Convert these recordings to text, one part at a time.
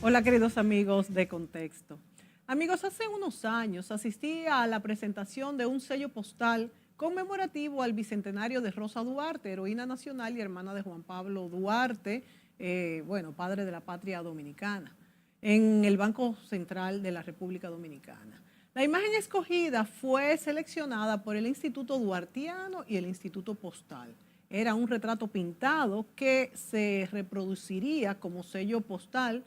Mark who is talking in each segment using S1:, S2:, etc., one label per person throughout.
S1: Hola queridos amigos de Contexto. Amigos, hace unos años asistí a la presentación de un sello postal conmemorativo al bicentenario de Rosa Duarte, heroína nacional y hermana de Juan Pablo Duarte, padre de la patria dominicana, en el Banco Central de la República Dominicana. La imagen escogida fue seleccionada por el Instituto Duartiano y el Instituto Postal. Era un retrato pintado que se reproduciría como sello postal.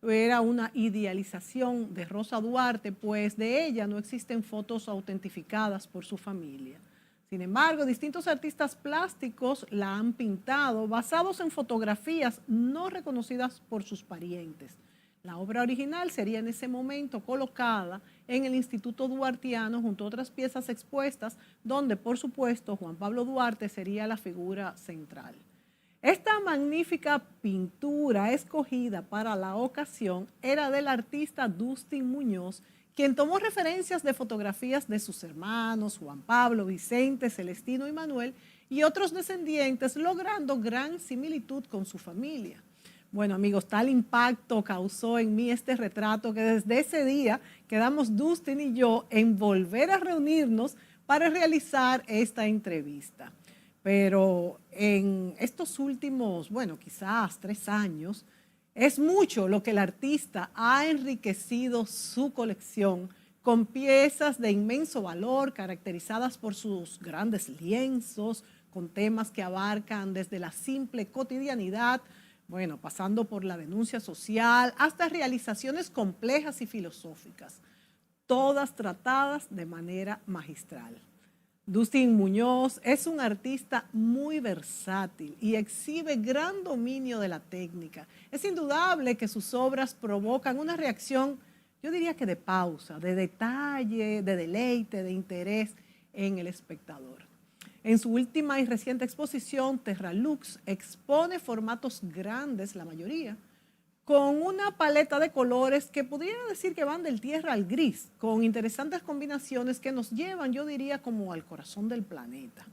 S1: Era una idealización de Rosa Duarte, pues de ella no existen fotos autentificadas por su familia. Sin embargo, distintos artistas plásticos la han pintado basados en fotografías no reconocidas por sus parientes. La obra original sería en ese momento colocada en el Instituto Duartiano junto a otras piezas expuestas, donde por supuesto Juan Pablo Duarte sería la figura central. Esta magnífica pintura escogida para la ocasión era del artista Dustin Muñoz, quien tomó referencias de fotografías de sus hermanos Juan Pablo, Vicente, Celestino y Manuel y otros descendientes, logrando gran similitud con su familia. Bueno, amigos, tal impacto causó en mí este retrato que desde ese día quedamos Dustin y yo en volver a reunirnos para realizar esta entrevista. Pero en estos últimos, quizás 3 años, es mucho lo que el artista ha enriquecido su colección con piezas de inmenso valor, caracterizadas por sus grandes lienzos, con temas que abarcan desde la simple cotidianidad, pasando por la denuncia social, hasta realizaciones complejas y filosóficas, todas tratadas de manera magistral. Dustin Muñoz es un artista muy versátil y exhibe gran dominio de la técnica. Es indudable que sus obras provocan una reacción, yo diría que de pausa, de detalle, de deleite, de interés en el espectador. En su última y reciente exposición, Terralux expone formatos grandes, la mayoría, con una paleta de colores que pudiera decir que van del tierra al gris, con interesantes combinaciones que nos llevan, yo diría, como al corazón del planeta.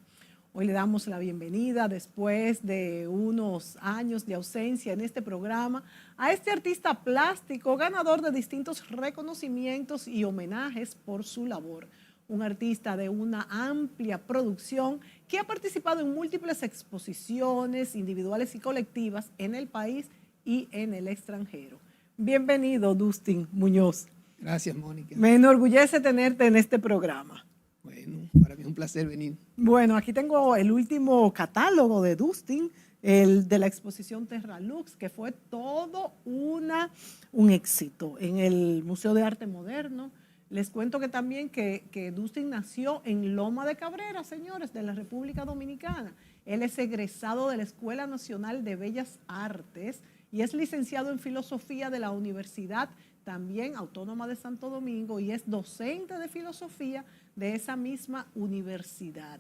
S1: Hoy le damos la bienvenida, después de unos años de ausencia en este programa, a este artista plástico, ganador de distintos reconocimientos y homenajes por su labor. Un artista de una amplia producción que ha participado en múltiples exposiciones individuales y colectivas en el país y en el extranjero. Bienvenido, Dustin Muñoz.
S2: Gracias, Mónica.
S1: Me enorgullece tenerte en este programa.
S2: Bueno, para mí es un placer venir.
S1: Bueno, aquí tengo el último catálogo de Dustin, el de la exposición Terralux, que fue todo un éxito en el Museo de Arte Moderno. Les cuento que también que Dustin nació en Loma de Cabrera, señores, de la República Dominicana. Él es egresado de la Escuela Nacional de Bellas Artes y es licenciado en Filosofía de la Universidad también Autónoma de Santo Domingo y es docente de filosofía de esa misma universidad.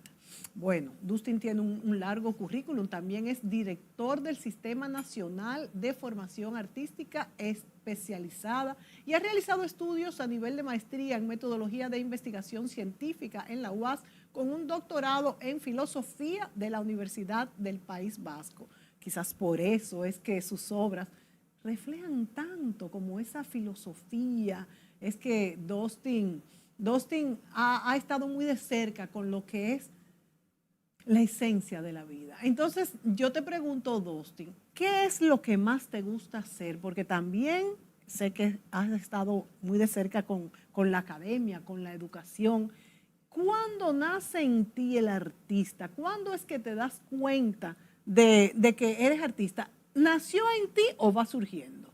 S1: Bueno, Dustin tiene un largo currículum, también es director del Sistema Nacional de Formación Artística Especializada y ha realizado estudios a nivel de maestría en metodología de investigación científica en la UAS con un doctorado en filosofía de la Universidad del País Vasco. Quizás por eso es que sus obras reflejan tanto como esa filosofía. Es que Dustin ha estado muy de cerca con lo que es la esencia de la vida. Entonces, yo te pregunto, Dustin, ¿qué es lo que más te gusta hacer? Porque también sé que has estado muy de cerca con la academia, con la educación. ¿Cuándo nace en ti el artista? ¿Cuándo es que te das cuenta de que eres artista? ¿Nació en ti o va surgiendo?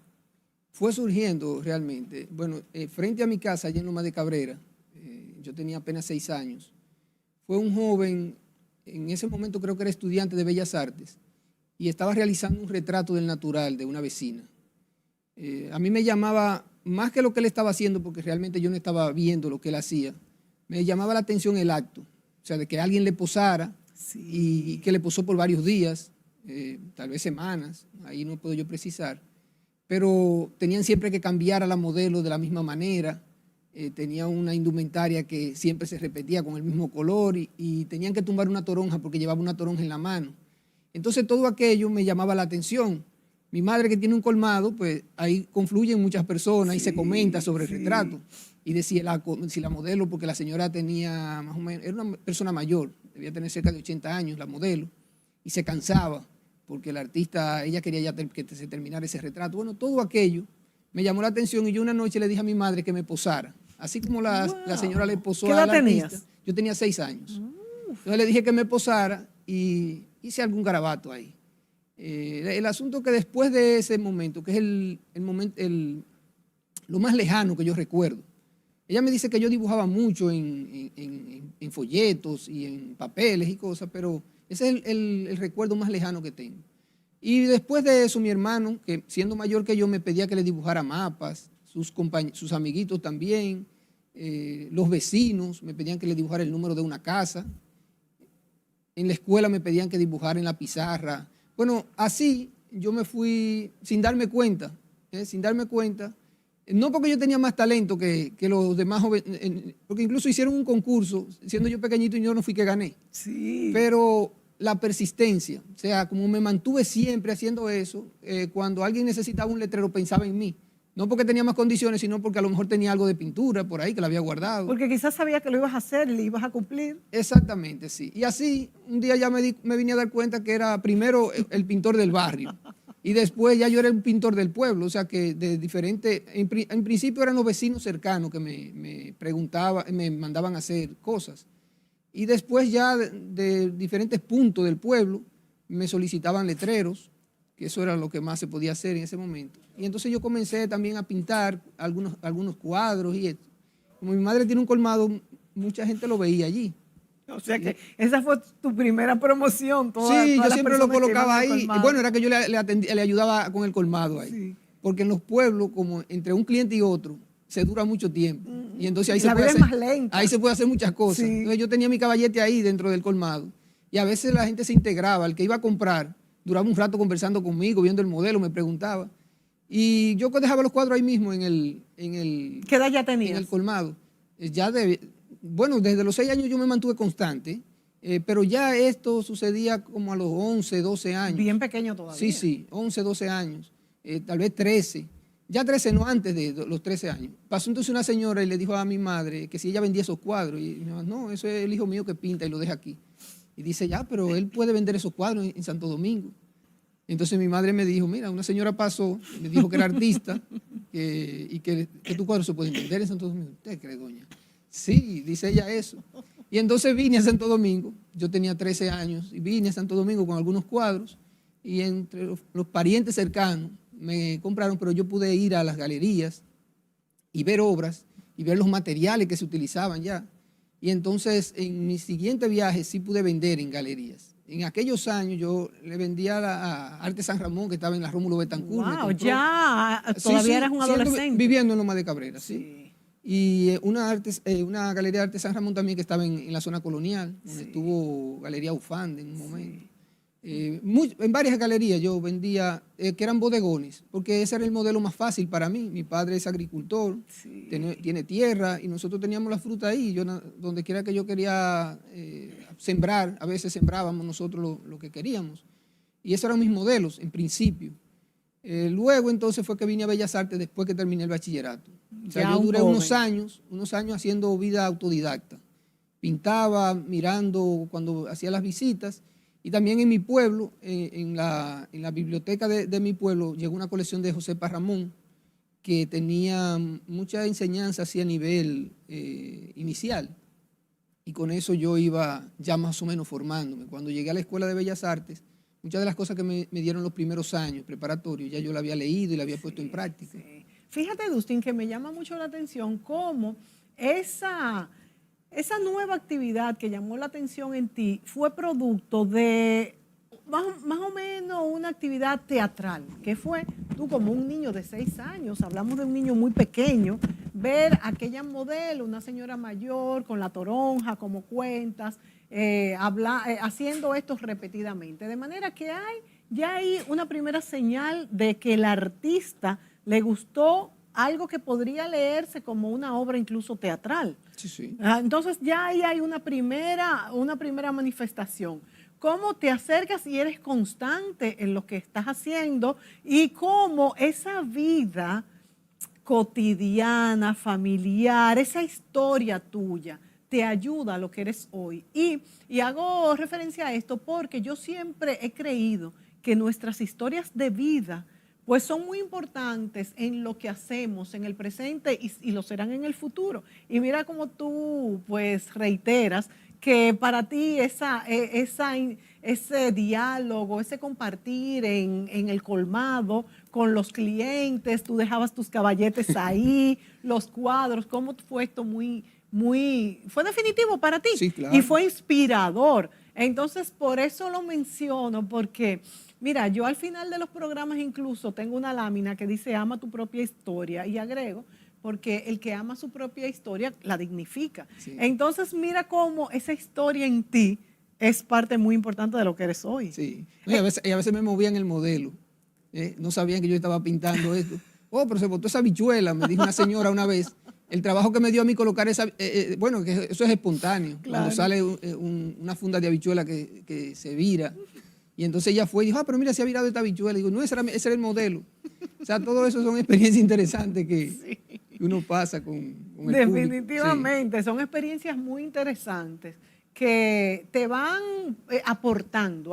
S2: Fue surgiendo realmente. Bueno, frente a mi casa, allá en Loma de Cabrera, yo tenía apenas 6 años. Fue un joven, en ese momento creo que era estudiante de Bellas Artes, y estaba realizando un retrato del natural de una vecina. A mí me llamaba, más que lo que él estaba haciendo, porque realmente yo no estaba viendo lo que él hacía, me llamaba la atención el acto, o sea, de que alguien le posara, sí, y que le posó por varios días, tal vez semanas, ahí no puedo yo precisar, pero tenían siempre que cambiar a la modelo de la misma manera, tenía una indumentaria que siempre se repetía con el mismo color y tenían que tumbar una toronja porque llevaba una toronja en la mano. Entonces todo aquello me llamaba la atención Mi madre, que tiene un colmado, pues ahí confluyen muchas personas y se comenta sobre el retrato. Y decía si la modelo, porque la señora tenía más o menos, era una persona mayor, debía tener cerca de 80 años, la modelo, y se cansaba porque el artista, ella quería ya que se terminara ese retrato. Bueno, todo aquello me llamó la atención y yo una noche le dije a mi madre que me posara. Así como la señora le posó
S1: ¿Qué
S2: a
S1: edad
S2: la artista.
S1: tenías?
S2: Yo tenía 6 años. Entonces le dije que me posara y hice algún garabato ahí. El asunto que después de ese momento, que es lo más lejano que yo recuerdo, ella me dice que yo dibujaba mucho en folletos y en papeles y cosas, pero ese es el recuerdo más lejano que tengo. Y después de eso, mi hermano, que siendo mayor que yo, me pedía que le dibujara mapas, sus amiguitos también, los vecinos me pedían que le dibujara el número de una casa. En la escuela me pedían que dibujara en la pizarra. Bueno, así yo me fui sin darme cuenta, no porque yo tenía más talento que los demás jóvenes, porque incluso hicieron un concurso, siendo yo pequeñito y yo no fui que gané.
S1: Sí.
S2: Pero la persistencia, o sea, como me mantuve siempre haciendo eso, cuando alguien necesitaba un letrero pensaba en mí. No porque tenía más condiciones, sino porque a lo mejor tenía algo de pintura por ahí que la había guardado.
S1: Porque quizás sabía que lo ibas a hacer y le ibas a cumplir.
S2: Exactamente, sí. Y así, un día ya me vine a dar cuenta que era primero el pintor del barrio y después ya yo era el pintor del pueblo. O sea que de diferente, en principio eran los vecinos cercanos que me preguntaban, me mandaban a hacer cosas. Y después ya de diferentes puntos del pueblo me solicitaban letreros, que eso era lo que más se podía hacer en ese momento. Y entonces yo comencé también a pintar algunos cuadros y esto. Como mi madre tiene un colmado, mucha gente lo veía allí.
S1: O sea que esa fue tu primera promoción.
S2: Sí, yo siempre lo colocaba ahí. Y bueno, era que yo le ayudaba con el colmado ahí. Sí. Porque en los pueblos, como entre un cliente y otro, se dura mucho tiempo. Y entonces ahí, ahí se puede hacer muchas cosas. Sí. Entonces yo tenía mi caballete ahí dentro del colmado. Y a veces la gente se integraba. El que iba a comprar duraba un rato conversando conmigo, viendo el modelo, me preguntaba. Y yo dejaba los cuadros ahí mismo en el
S1: ¿Qué edad ya tenías?
S2: En el colmado. Bueno, desde los 6 años yo me mantuve constante, pero ya esto sucedía como a los 11, 12 años.
S1: Bien pequeño todavía.
S2: Sí, 11, 12 años, tal vez 13. Ya 13 no, antes de los 13 años. Pasó entonces una señora y le dijo a mi madre que si ella vendía esos cuadros. Y me dijo, no, eso es el hijo mío que pinta y lo deja aquí. Y dice, ya, pero él puede vender esos cuadros en Santo Domingo. Entonces mi madre me dijo, mira, una señora pasó, me dijo que era artista y que tu cuadro se puede vender en Santo Domingo. ¿Usted cree, doña? Sí, dice ella eso. Y entonces vine a Santo Domingo, yo tenía 13 años, y vine a Santo Domingo con algunos cuadros, y entre los parientes cercanos me compraron, pero yo pude ir a las galerías y ver obras, y ver los materiales que se utilizaban ya. Y entonces en mi siguiente viaje sí pude vender en galerías. En aquellos años yo le vendía a Arte San Ramón, que estaba en la Rómulo Betancourt.
S1: Wow, ya, todavía eras un adolescente.
S2: Viviendo en Loma de Cabrera, sí. Y una galería de Arte San Ramón también que estaba en la zona colonial, donde estuvo Galería Ufande en un momento. En varias galerías yo vendía, que eran bodegones, porque ese era el modelo más fácil para mí. Mi padre es agricultor, tiene tierra y nosotros teníamos la fruta ahí. Yo, donde quiera que yo quería sembrar, a veces sembrábamos nosotros lo que queríamos. Y esos eran mis modelos, en principio. Luego entonces fue que vine a Bellas Artes después que terminé el bachillerato. O sea, yo duré unos años haciendo vida autodidacta. Pintaba, mirando cuando hacía las visitas. Y también en mi pueblo, en la biblioteca de mi pueblo, llegó una colección de José Parramón que tenía mucha enseñanza así a nivel inicial. Y con eso yo iba ya más o menos formándome. Cuando llegué a la Escuela de Bellas Artes, muchas de las cosas que me dieron los primeros años preparatorios, ya yo la había leído y la había puesto en práctica.
S1: Sí. Fíjate, Dustin, que me llama mucho la atención cómo esa nueva actividad que llamó la atención en ti fue producto de más o menos una actividad teatral, que fue tú como un niño de 6 años, hablamos de un niño muy pequeño, ver aquella modelo, una señora mayor con la toronja, como cuentas, haciendo esto repetidamente. De manera que ya hay una primera señal de que el artista le gustó algo que podría leerse como una obra incluso teatral.
S2: Sí, sí.
S1: Entonces ya ahí hay una primera manifestación. Cómo te acercas y eres constante en lo que estás haciendo y cómo esa vida cotidiana, familiar, esa historia tuya te ayuda a lo que eres hoy. Y hago referencia a esto porque yo siempre he creído que nuestras historias de vida pues son muy importantes en lo que hacemos en el presente y lo serán en el futuro. Y mira cómo tú pues reiteras que para ti ese diálogo, ese compartir en el colmado con los clientes, tú dejabas tus caballetes ahí, los cuadros, cómo fue esto fue definitivo para ti.
S2: Sí, claro.
S1: Y fue inspirador. Entonces, por eso lo menciono, porque, mira, yo al final de los programas incluso tengo una lámina que dice ama tu propia historia y agrego, porque el que ama su propia historia la dignifica.
S2: Sí.
S1: Entonces, mira cómo esa historia en ti es parte muy importante de lo que eres hoy.
S2: Sí. Y a veces me movían el modelo. No sabían que yo estaba pintando esto. Oh, pero se botó esa habichuela, me dijo una señora una vez. El trabajo que me dio a mí colocar esa... bueno, que eso es espontáneo.
S1: Claro.
S2: Cuando sale una funda de habichuela que se vira. Y entonces ella fue y dijo, pero mira, se ha virado esta habichuela. Y digo, no, ese era el modelo. O sea, todo eso son experiencias interesantes que uno pasa con el
S1: Definitivamente,
S2: público. Sí.
S1: son experiencias muy interesantes que te van aportando.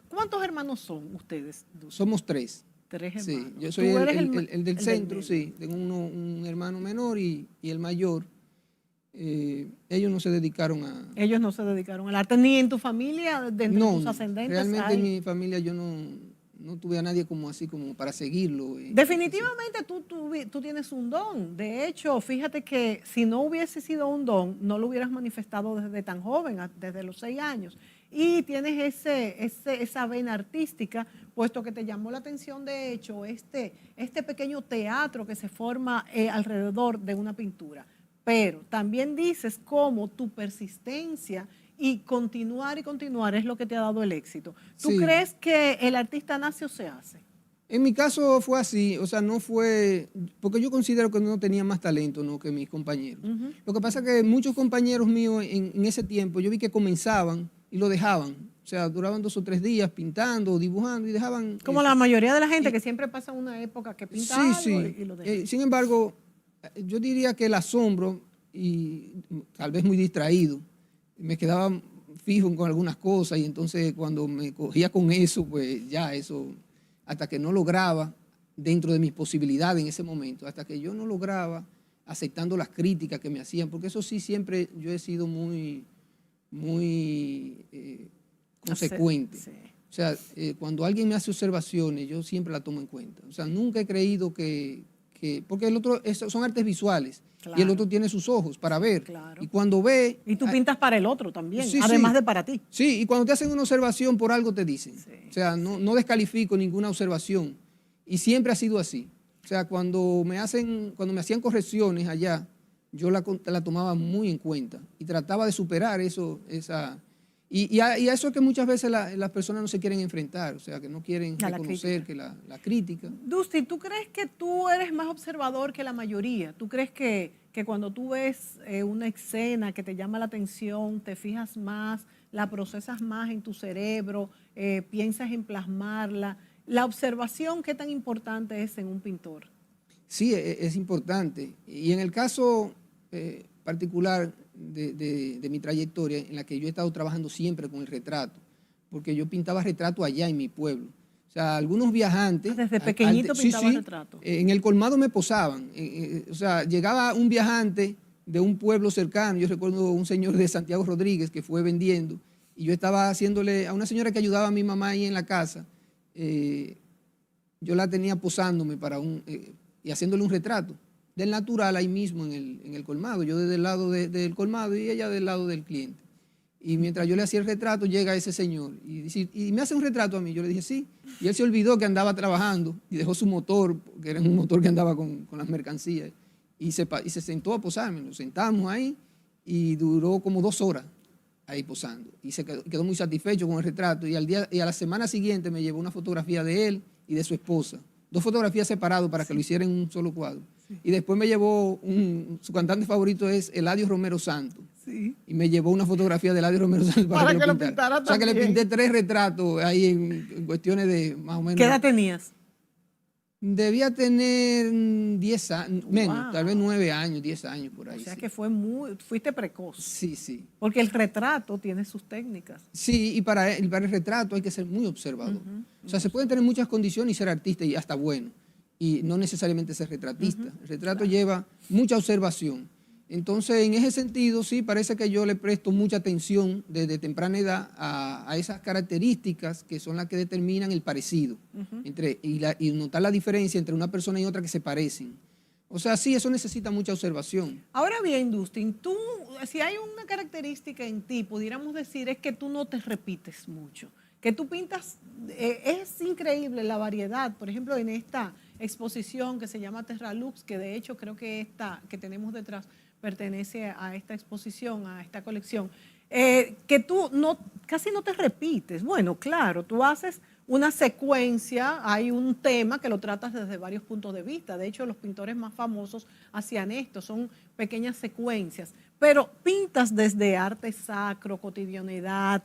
S1: ¿Cuántos hermanos son ustedes?
S2: Somos 3.
S1: 3 hermanos.
S2: Sí, yo soy
S1: Tú eres
S2: el del centro,
S1: medio.
S2: sí. Tengo un hermano menor y el mayor. Ellos no se dedicaron a...
S1: Ellos no se dedicaron al arte, ni en tu familia, dentro de tus ascendentes.
S2: Realmente en mi familia yo no tuve a nadie como así, como para seguirlo.
S1: Definitivamente tú tienes un don. De hecho, fíjate que si no hubiese sido un don, no lo hubieras manifestado desde tan joven, desde los 6 años. Y tienes esa vena artística, puesto que te llamó la atención, de hecho, este pequeño teatro que se forma alrededor de una pintura. Pero también dices cómo tu persistencia y continuar es lo que te ha dado el éxito. ¿Tú crees que el artista nace o se hace?
S2: En mi caso fue así, o sea, no fue, porque yo considero que no tenía más talento, ¿no?, que mis compañeros. Lo que pasa es que muchos compañeros míos en ese tiempo, yo vi que comenzaban y lo dejaban. O sea, duraban 2 o 3 días pintando, dibujando y dejaban...
S1: Como la mayoría de la gente que siempre pasa una época que pinta algo y lo deja.
S2: Sin embargo, yo diría que el asombro, y tal vez muy distraído, me quedaba fijo con algunas cosas y entonces cuando me cogía con eso, pues ya eso, hasta que no lograba, dentro de mis posibilidades en ese momento, hasta que yo no lograba, aceptando las críticas que me hacían, porque eso sí, siempre yo he sido muy consecuente. Sí. O sea, cuando alguien me hace observaciones, yo siempre la tomo en cuenta. O sea, nunca he creído porque el otro son artes visuales. Claro. Y el otro tiene sus ojos para ver. Claro. Y cuando ve...
S1: Y tú pintas para el otro también, además de para ti.
S2: Sí, y cuando te hacen una observación, por algo te dicen. Sí, o sea, no descalifico ninguna observación. Y siempre ha sido así. O sea, cuando me hacían correcciones allá, yo la tomaba muy en cuenta y trataba de superar eso, y a eso es que muchas veces las personas no se quieren enfrentar, o sea, que no quieren reconocer que la crítica.
S1: Dusty, ¿tú crees que tú eres más observador que la mayoría? ¿Tú crees que cuando tú ves una escena que te llama la atención, te fijas más, la procesas más en tu cerebro, piensas en plasmarla? ¿La observación qué tan importante es en un pintor?
S2: Sí, es importante. Y en el caso particular de mi trayectoria, en la que yo he estado trabajando siempre con el retrato, porque yo pintaba retrato allá en mi pueblo. O sea, algunos viajantes...
S1: Desde pequeñito pintaba retrato.
S2: En el colmado me posaban. O sea, llegaba un viajante de un pueblo cercano, yo recuerdo un señor de Santiago Rodríguez que fue vendiendo, y yo estaba haciéndole a una señora que ayudaba a mi mamá ahí en la casa, yo la tenía posándome y haciéndole un retrato del natural ahí mismo en el colmado, yo desde el lado del colmado y ella del lado del cliente. Y mientras yo le hacía el retrato, llega ese señor y dice, ¿y me hace un retrato a mí? Yo le dije, sí. Y él se olvidó que andaba trabajando y dejó su motor, que era un motor que andaba con las mercancías, y se sentó a posarme. Nos sentamos ahí y duró como 2 horas ahí posando. Y se quedó muy satisfecho con el retrato. Y a la semana siguiente me llevó una fotografía de él y de su esposa, dos fotografías separadas para que lo hiciera en un solo cuadro. Y después me llevó, su cantante favorito es Eladio Romero Santos.
S1: Sí.
S2: Y me llevó una fotografía de Eladio Romero Santos para que lo pintara. O sea que le pinté 3 retratos ahí en cuestiones de más o menos.
S1: ¿Qué edad tenías?
S2: Debía tener 10 años, menos,
S1: Wow.
S2: tal vez 9 años, 10 años por ahí.
S1: O sea
S2: sí.
S1: que fuiste precoz.
S2: Sí, sí.
S1: Porque el retrato tiene sus técnicas.
S2: Sí, y para el retrato hay que ser muy observador. O sea, se pueden tener muchas condiciones y ser artista y hasta bueno, y no necesariamente ser retratista. El retrato lleva mucha observación. Entonces, en ese sentido, sí, parece que yo le presto mucha atención desde temprana edad a esas características que son las que determinan el parecido y notar la diferencia entre una persona y otra que se parecen. O sea, sí, eso necesita mucha observación.
S1: Ahora bien, Dustin, tú, si hay una característica en ti, pudiéramos decir, es que tú no te repites mucho. Que tú pintas, es increíble la variedad. Por ejemplo, en esta exposición que se llama Terra Lux, que de hecho creo que esta que tenemos detrás pertenece a esta exposición, a esta colección, que tú casi no te repites. Bueno, claro, tú haces una secuencia, hay un tema que lo tratas desde varios puntos de vista. De hecho, los pintores más famosos hacían esto, son pequeñas secuencias. Pero pintas desde arte sacro, cotidianidad,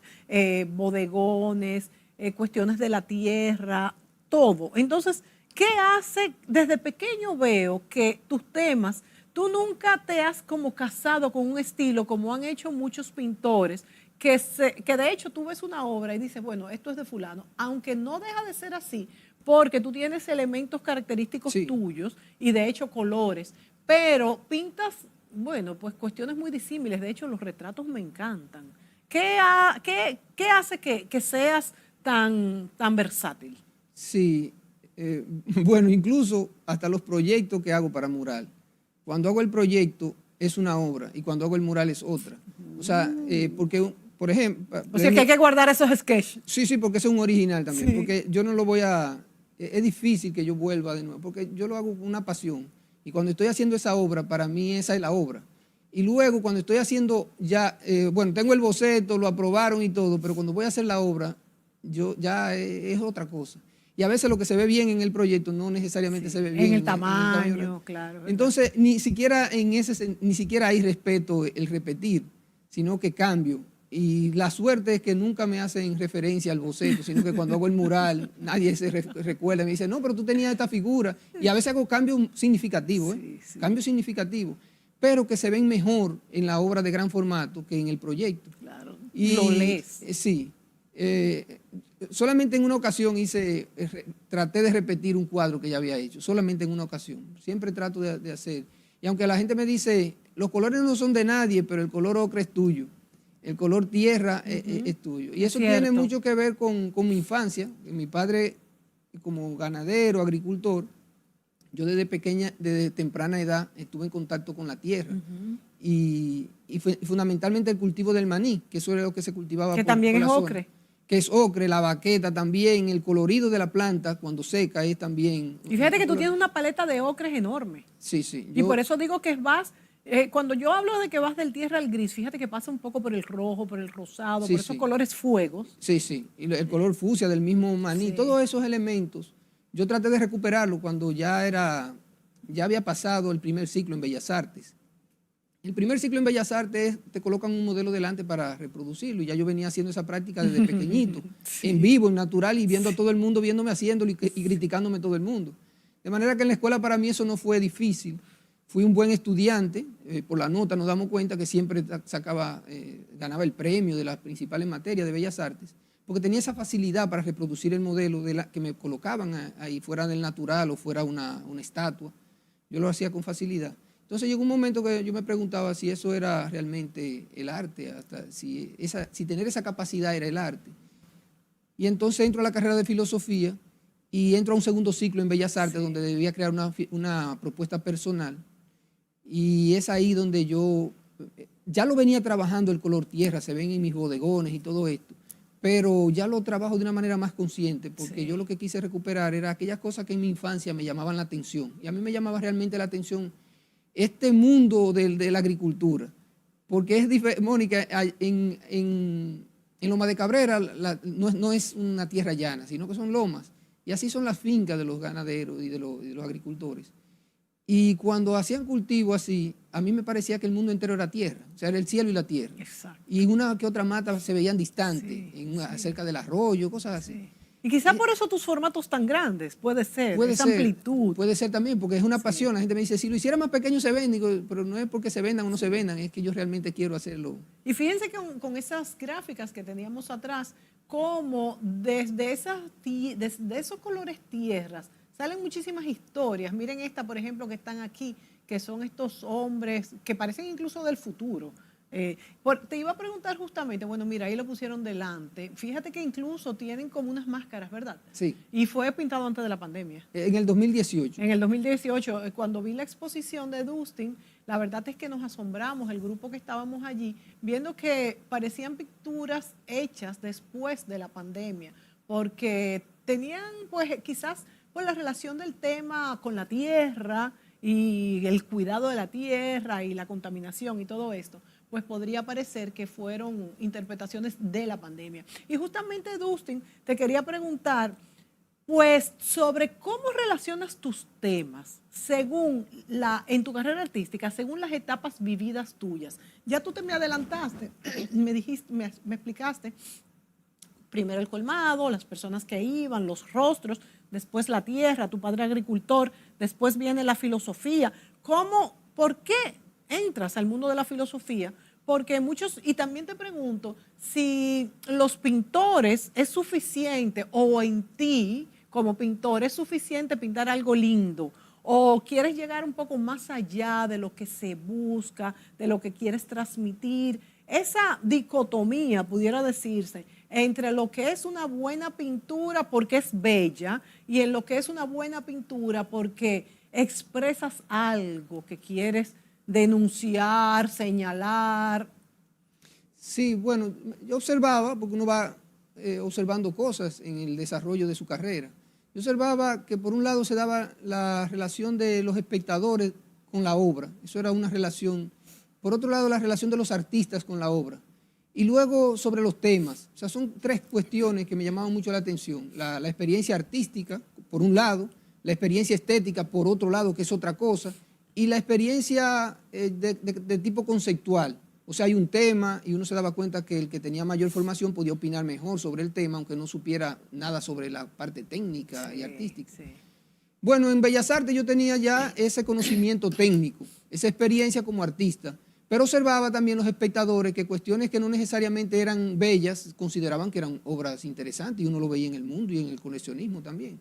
S1: bodegones, cuestiones de la tierra, todo. Entonces, ¿qué hace? Desde pequeño veo que tus temas, tú nunca te has como casado con un estilo como han hecho muchos pintores, que de hecho tú ves una obra y dices, bueno, esto es de fulano, aunque no deja de ser así, porque tú tienes elementos característicos tuyos y de hecho colores, pero pintas, bueno, pues cuestiones muy disímiles. De hecho, los retratos me encantan. ¿Qué hace que seas tan versátil?
S2: Sí, bueno, incluso hasta los proyectos que hago para mural. Cuando hago el proyecto es una obra y cuando hago el mural es otra. O sea, porque, por ejemplo...
S1: O sea, que hay que guardar esos sketches.
S2: Sí, sí, porque es un original también.
S1: Sí.
S2: Porque yo no lo voy a... Es difícil que yo vuelva de nuevo, porque yo lo hago con una pasión. Y cuando estoy haciendo esa obra, para mí esa es la obra. Y luego cuando estoy haciendo ya, bueno, tengo el boceto, lo aprobaron y todo, pero cuando voy a hacer la obra, yo ya es otra cosa. Y a veces lo que se ve bien en el proyecto no necesariamente se ve bien.
S1: En el tamaño, claro. ¿Verdad?
S2: Entonces, ni siquiera hay respeto el repetir, sino que cambio. Y la suerte es que nunca me hacen referencia al boceto, sino que cuando hago el mural, nadie se recuerda. Me dice, no, pero tú tenías esta figura. Y a veces hago cambios significativos, cambios significativos, pero que se ven mejor en la obra de gran formato que en el proyecto.
S1: Claro,
S2: y
S1: lo lees.
S2: Sí. Solamente en una ocasión traté de repetir un cuadro que ya había hecho, solamente en una ocasión. Siempre trato de hacer. Y aunque la gente me dice, los colores no son de nadie, pero el color ocre es tuyo. El color tierra es tuyo. Y eso tiene mucho que ver con mi infancia. Mi padre, como ganadero, agricultor, yo desde temprana edad estuve en contacto con la tierra. Y fundamentalmente el cultivo del maní, que eso era lo que se cultivaba.
S1: Que también es ocre.
S2: Que es ocre, la baqueta también, el colorido de la planta cuando seca es también.
S1: Y fíjate que tú tienes una paleta de ocres enorme.
S2: Sí, sí.
S1: Y por eso digo que vas... cuando yo hablo de que vas del tierra al gris, fíjate que pasa un poco por el rojo, por el rosado, por esos colores fuegos.
S2: Sí, sí. Y el color fucsia del mismo maní, todos esos elementos, yo traté de recuperarlo cuando ya había pasado el primer ciclo en Bellas Artes. El primer ciclo en Bellas Artes te colocan un modelo delante para reproducirlo y ya yo venía haciendo esa práctica desde pequeñito, en vivo, en natural y viendo a todo el mundo viéndome haciéndolo y criticándome todo el mundo. De manera que en la escuela para mí eso no fue difícil. Fui un buen estudiante, por la nota nos damos cuenta que siempre ganaba el premio de las principales materias de Bellas Artes, porque tenía esa facilidad para reproducir el modelo que me colocaban ahí, fuera del natural o fuera una estatua. Yo lo hacía con facilidad. Entonces llegó un momento que yo me preguntaba si eso era realmente el arte, si tener esa capacidad era el arte. Y entonces entro a la carrera de filosofía y entro a un segundo ciclo en Bellas Artes donde debía crear una propuesta personal. Y es ahí donde yo ya lo venía trabajando el color tierra, se ven en mis bodegones y todo esto, pero ya lo trabajo de una manera más consciente porque yo lo que quise recuperar era aquellas cosas que en mi infancia me llamaban la atención. Y a mí me llamaba realmente la atención este mundo de la agricultura, porque es Mónica, en Loma de Cabrera no es una tierra llana, sino que son lomas. Y así son las fincas de los ganaderos y de los agricultores. Y cuando hacían cultivo así, a mí me parecía que el mundo entero era tierra, o sea, era el cielo y la tierra.
S1: Exacto.
S2: Y una que otra mata se veían distantes,
S1: Sí.
S2: cerca del arroyo, cosas así.
S1: Sí. Y quizá por eso tus formatos tan grandes, puede ser, esa amplitud.
S2: Puede ser también, porque es una pasión. La gente me dice, si lo hiciera más pequeño se vende, digo, pero no es porque se vendan o no se vendan, es que yo realmente quiero hacerlo.
S1: Y fíjense que con esas gráficas que teníamos atrás, como desde esos colores tierras salen muchísimas historias. Miren esta, por ejemplo, que están aquí, que son estos hombres que parecen incluso del futuro. Te iba a preguntar justamente, bueno, mira, ahí lo pusieron delante. Fíjate que incluso tienen como unas máscaras, ¿verdad?
S2: Sí.
S1: Y fue pintado antes de la pandemia.
S2: En el 2018.
S1: En el 2018, cuando vi la exposición de Dustin, la verdad es que nos asombramos, el grupo que estábamos allí, viendo que parecían pinturas hechas después de la pandemia, porque tenían, pues, quizás por la relación del tema con la tierra y el cuidado de la tierra y la contaminación y todo esto, pues podría parecer que fueron interpretaciones de la pandemia. Y justamente, Dustin, te quería preguntar, pues, sobre cómo relacionas tus temas en tu carrera artística, según las etapas vividas tuyas. Ya tú me adelantaste, me explicaste, primero el colmado, las personas que iban, los rostros, después la tierra, tu padre agricultor, después viene la filosofía. ¿Por qué entras al mundo de la filosofía? Porque muchos, y también te pregunto, si los pintores es suficiente, o en ti, como pintor, es suficiente pintar algo lindo, o quieres llegar un poco más allá de lo que se busca, de lo que quieres transmitir. Esa dicotomía, pudiera decirse, entre lo que es una buena pintura porque es bella y en lo que es una buena pintura porque expresas algo que quieres denunciar, señalar.
S2: Sí, bueno, yo observaba, porque uno va observando cosas en el desarrollo de su carrera. Yo observaba que por un lado se daba la relación de los espectadores con la obra, eso era una relación. Por otro lado, la relación de los artistas con la obra. Y luego sobre los temas. O sea, son tres cuestiones que me llamaban mucho la atención. La experiencia artística, por un lado, la experiencia estética, por otro lado, que es otra cosa, y la experiencia de tipo conceptual. O sea, hay un tema y uno se daba cuenta que el que tenía mayor formación podía opinar mejor sobre el tema, aunque no supiera nada sobre la parte técnica y artística. Sí. Bueno, en Bellas Artes yo tenía ya ese conocimiento técnico, esa experiencia como artista, pero observaba también los espectadores que cuestiones que no necesariamente eran bellas consideraban que eran obras interesantes y uno lo veía en el mundo y en el coleccionismo también.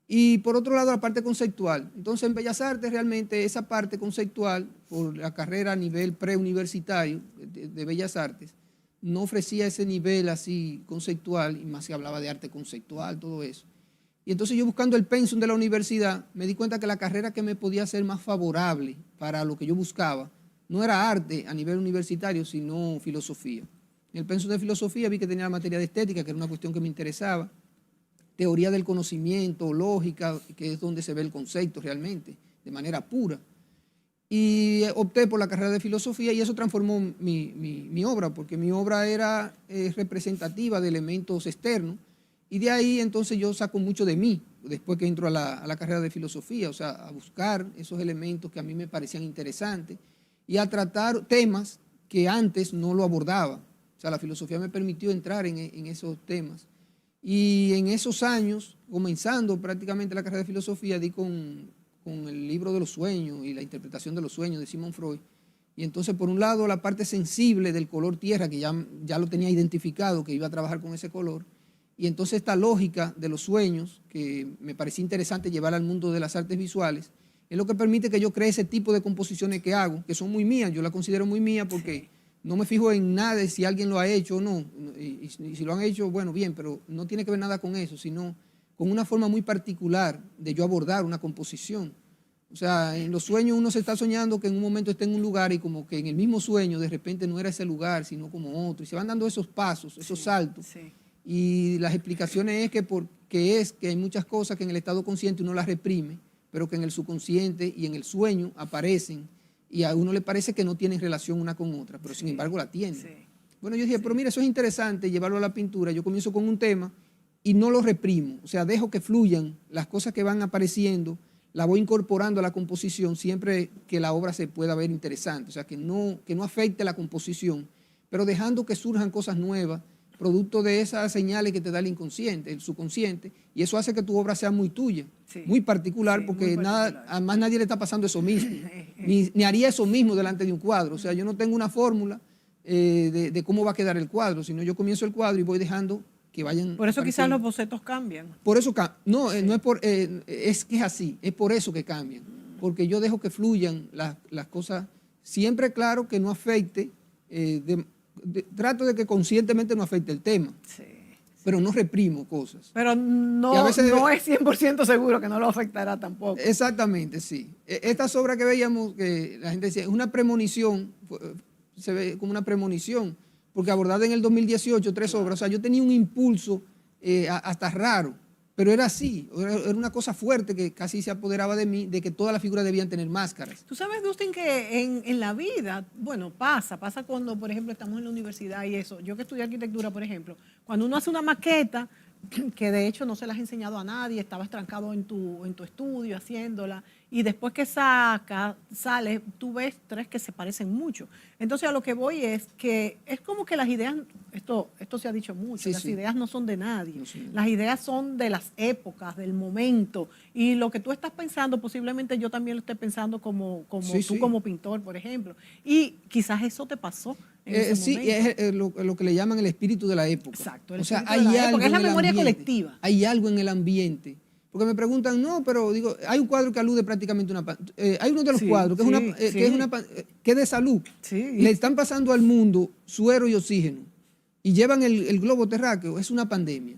S2: Y por otro lado, la parte conceptual. Entonces, en Bellas Artes realmente esa parte conceptual, por la carrera a nivel preuniversitario de Bellas Artes, no ofrecía ese nivel así conceptual, y más se hablaba de arte conceptual, todo eso. Y entonces yo buscando el pensum de la universidad, me di cuenta que la carrera que me podía ser más favorable para lo que yo buscaba, no era arte a nivel universitario, sino filosofía. En el pensum de filosofía vi que tenía la materia de estética, que era una cuestión que me interesaba, teoría del conocimiento, lógica, que es donde se ve el concepto realmente, de manera pura. Y opté por la carrera de filosofía y eso transformó mi obra, porque mi obra era representativa de elementos externos y de ahí entonces yo saco mucho de mí, después que entro a la carrera de filosofía, o sea, a buscar esos elementos que a mí me parecían interesantes y a tratar temas que antes no lo abordaba. O sea, la filosofía me permitió entrar en esos temas. Y en esos años, comenzando prácticamente la carrera de filosofía, di con el libro de los sueños y la interpretación de los sueños de Sigmund Freud. Y entonces, por un lado, la parte sensible del color tierra, que ya lo tenía identificado, que iba a trabajar con ese color. Y entonces esta lógica de los sueños, que me parecía interesante llevar al mundo de las artes visuales, es lo que permite que yo cree ese tipo de composiciones que hago, que son muy mías. Yo las considero muy mías porque no me fijo en nada de si alguien lo ha hecho o no. Y si lo han hecho, bueno, bien, pero no tiene que ver nada con eso, sino con una forma muy particular de yo abordar una composición. O sea, en los sueños uno se está soñando que en un momento está en un lugar y como que en el mismo sueño de repente no era ese lugar, sino como otro. Y se van dando esos pasos, esos saltos. Sí. Y las explicaciones es que hay muchas cosas que en el estado consciente uno las reprime, pero que en el subconsciente y en el sueño aparecen y a uno le parece que no tienen relación una con otra, pero sin embargo la tienen. Sí. Bueno, yo dije, pero mira, eso es interesante, llevarlo a la pintura. Yo comienzo con un tema y no lo reprimo, o sea, dejo que fluyan las cosas que van apareciendo, la voy incorporando a la composición siempre que la obra se pueda ver interesante, o sea, que no afecte la composición, pero dejando que surjan cosas nuevas, producto de esas señales que te da el inconsciente, el subconsciente, y eso hace que tu obra sea muy tuya,
S1: Sí,
S2: muy particular,
S1: sí,
S2: porque
S1: muy particular.
S2: a más nadie le está pasando eso mismo, ni haría eso mismo delante de un cuadro, o sea, yo no tengo una fórmula de cómo va a quedar el cuadro, sino yo comienzo el cuadro y voy dejando que vayan.
S1: Por eso quizás
S2: apareciendo.
S1: los bocetos cambian.
S2: Por eso, no,
S1: Sí.
S2: no es por, es que es así, es por eso que cambian, porque yo dejo que fluyan las cosas, siempre claro que no afecte, trato de que conscientemente no afecte el tema,
S1: Sí.
S2: pero no reprimo cosas.
S1: Pero
S2: Y
S1: no,
S2: a veces
S1: no es 100% seguro que no lo afectará tampoco.
S2: Exactamente, sí. Estas obras que veíamos, que la gente decía, es una premonición, se ve como una premonición, porque abordada en el 2018, 3 obras, o sea, yo tenía un impulso hasta raro, pero era así, era una cosa fuerte que casi se apoderaba de mí, de que todas las figuras debían tener máscaras.
S1: Tú sabes, Dustin, que en la vida, bueno, pasa cuando, por ejemplo, estamos en la universidad y eso. Yo que estudié arquitectura, por ejemplo, cuando uno hace una maqueta, que de hecho no se la has enseñado a nadie, estabas trancado en tu estudio haciéndola, y después que sales, tú ves 3 que se parecen mucho. Entonces, a lo que voy es que es como que las ideas, esto se ha dicho mucho,
S2: Sí,
S1: las
S2: sí.
S1: ideas no son de nadie,
S2: No son de
S1: las ideas son de las épocas, del momento, y lo que tú estás pensando, posiblemente yo también lo esté pensando como
S2: Sí,
S1: tú
S2: sí.
S1: como pintor, por ejemplo, y quizás eso te pasó en ese
S2: Sí,
S1: momento.
S2: es lo que le llaman el espíritu de la época.
S1: Exacto, el
S2: O sea,
S1: espíritu de la época, es la
S2: en el
S1: memoria
S2: ambiente,
S1: colectiva.
S2: hay algo en el ambiente. Porque me preguntan, no, pero digo, hay un cuadro que alude prácticamente a una... hay uno de los
S1: Sí,
S2: cuadros que,
S1: sí,
S2: que es de salud.
S1: Sí.
S2: Le están pasando al mundo suero y oxígeno y llevan el globo terráqueo, es una pandemia.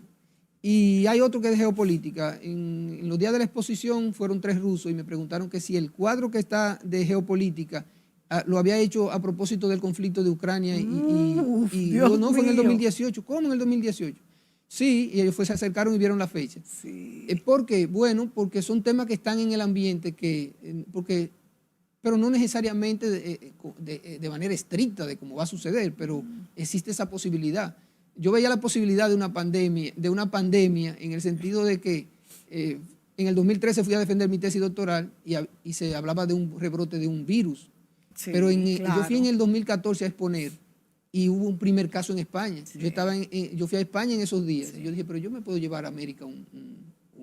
S2: Y hay otro que es de geopolítica. En los días de la exposición fueron 3 rusos y me preguntaron que si el cuadro que está de geopolítica lo había hecho a propósito del conflicto de Ucrania y
S1: Dios
S2: digo, no, fue en el
S1: mío.
S2: 2018. ¿Cómo en el 2018? Sí, y ellos se acercaron y vieron la fecha.
S1: Sí.
S2: ¿Por qué? Bueno, porque son temas que están en el ambiente, pero no necesariamente de manera estricta de cómo va a suceder, pero existe esa posibilidad. Yo veía la posibilidad de una pandemia en el sentido de que en el 2013 fui a defender mi tesis doctoral y se hablaba de un rebrote de un virus.
S1: Sí,
S2: Pero
S1: claro.
S2: yo fui en el 2014 a exponer y hubo un primer caso en España.
S1: Sí.
S2: Yo fui a España en esos días.
S1: Sí.
S2: Y yo dije, pero yo me puedo llevar a América un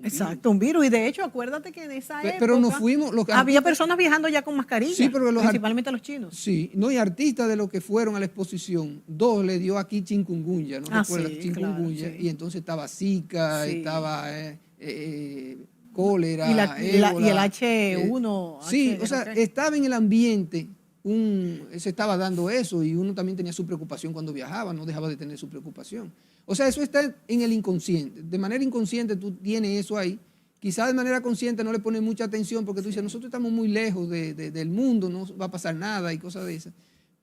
S1: Exacto, un virus. Y de hecho, acuérdate que en esa época
S2: pero nos fuimos,
S1: había personas viajando ya con mascarillas,
S2: sí, pero
S1: principalmente los chinos.
S2: Sí, no, y artistas de los que fueron a la exposición, 2 le dio aquí chikungunya, ¿no recuerdas?
S1: Sí,
S2: Chikungunya,
S1: claro, sí.
S2: y entonces estaba Zika,
S1: Sí.
S2: estaba cólera,
S1: Y el
S2: ébola,
S1: H1.
S2: sí,
S1: H,
S2: o sea,
S1: ¿no? ¿Qué?
S2: estaba en el ambiente, se estaba dando eso y uno también tenía su preocupación cuando viajaba, no dejaba de tener su preocupación. O sea, eso está en el inconsciente. De manera inconsciente tú tienes eso ahí. Quizás de manera consciente no le pones mucha atención porque tú dices, nosotros estamos muy lejos del mundo, no va a pasar nada y cosas de esas.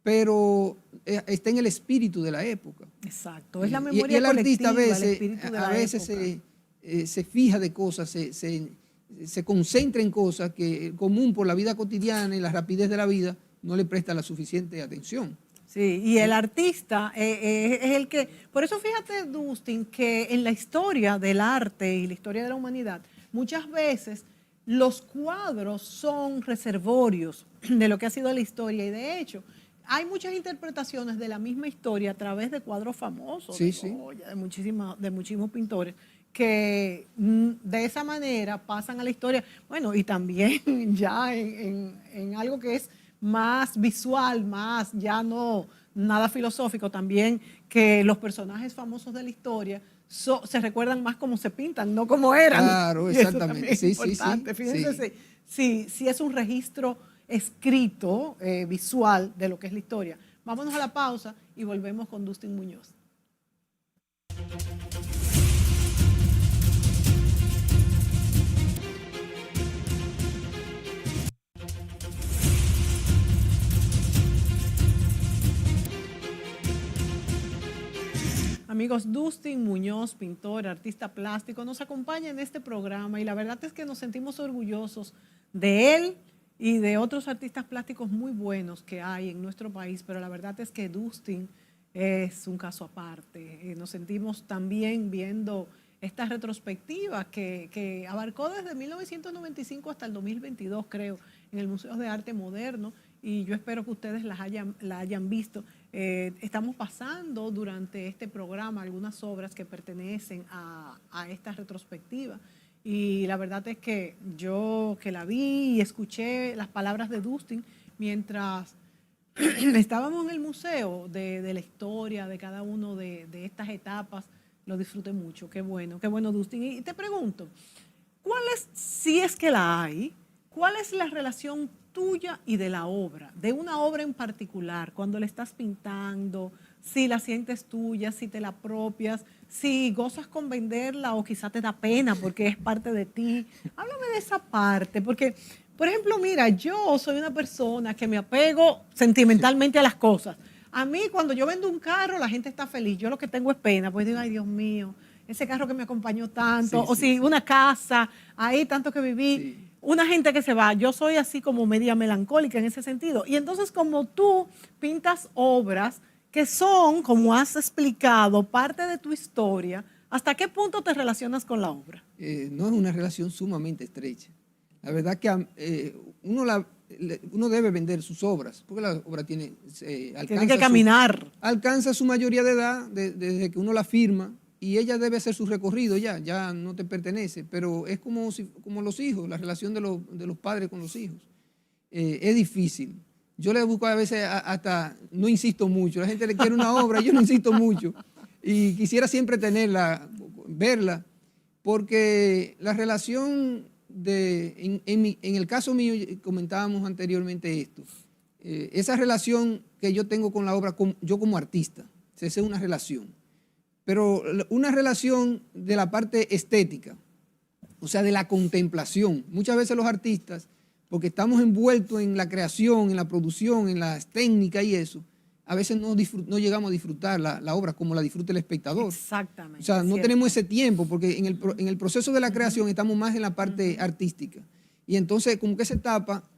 S2: Pero está en el espíritu de la época.
S1: Exacto, es la memoria
S2: y el artista
S1: colectiva, el espíritu de la época.
S2: se fija de cosas, se concentra en cosas que el común por la vida cotidiana y la rapidez de la vida no le presta la suficiente atención.
S1: Sí, y el artista es el que... Por eso fíjate, Dustin, que en la historia del arte y la historia de la humanidad, muchas veces los cuadros son reservorios de lo que ha sido la historia y de hecho hay muchas interpretaciones de la misma historia a través de cuadros famosos,
S2: Sí,
S1: de
S2: sí.
S1: Goya, de muchísimos pintores que de esa manera pasan a la historia. Bueno, y también ya en algo que es más visual, más ya no nada filosófico, también que los personajes famosos de la historia se recuerdan más como se pintan, no como eran.
S2: Claro,
S1: Y eso
S2: exactamente.
S1: también es
S2: Sí,
S1: importante.
S2: sí,
S1: Fíjense
S2: sí.
S1: si es un registro escrito, visual de lo que es la historia. Vámonos a la pausa y volvemos con Dustin Muñoz. Amigos, Dustin Muñoz, pintor, artista plástico, nos acompaña en este programa y la verdad es que nos sentimos orgullosos de él y de otros artistas plásticos muy buenos que hay en nuestro país, pero la verdad es que Dustin es un caso aparte. Nos sentimos también viendo esta retrospectiva que abarcó desde 1995 hasta el 2022, creo, en el Museo de Arte Moderno, y yo espero que ustedes la hayan visto. Estamos pasando durante este programa algunas obras que pertenecen a esta retrospectiva, y la verdad es que yo que la vi y escuché las palabras de Dustin mientras estábamos en el museo de la historia de cada uno de estas etapas, lo disfruté mucho. Qué bueno, Dustin. Y te pregunto, ¿cuál es, si es que la hay, cuál es la relación tuya y de la obra, de una obra en particular, cuando la estás pintando, si la sientes tuya, si te la apropias, si gozas con venderla o quizá te da pena porque es parte de ti? Háblame de esa parte, porque, por ejemplo, mira, yo soy una persona que me apego sentimentalmente a las cosas. A mí, cuando yo vendo un carro, la gente está feliz. Yo lo que tengo es pena, pues digo, ay, Dios mío, ese carro que me acompañó tanto, una casa, ahí tanto que viví, una gente que se va. Yo soy así como media melancólica en ese sentido. Y entonces, como tú pintas obras que son, como has explicado, parte de tu historia, ¿hasta qué punto te relacionas con la obra?
S2: No es una relación sumamente estrecha. La verdad que uno debe vender sus obras, porque la obra tiene
S1: que caminar.
S2: Alcanza su mayoría de edad desde que uno la firma, y ella debe hacer su recorrido ya no te pertenece, pero es como los hijos, la relación de los padres con los hijos. Es difícil. Yo le busco a veces hasta, no insisto mucho, la gente le quiere una obra, yo no insisto mucho, y quisiera siempre tenerla, verla, porque la relación en el caso mío, comentábamos anteriormente esto, esa relación que yo tengo con la obra, yo como artista, esa es una relación, pero una relación de la parte estética, o sea, de la contemplación. Muchas veces los artistas, porque estamos envueltos en la creación, en la producción, en las técnicas y eso, a veces no llegamos a disfrutar la obra como la disfruta el espectador.
S1: Exactamente.
S2: O sea, no tenemos ese tiempo, porque en el proceso de la creación estamos más en la parte artística. Y entonces, como que esa etapa,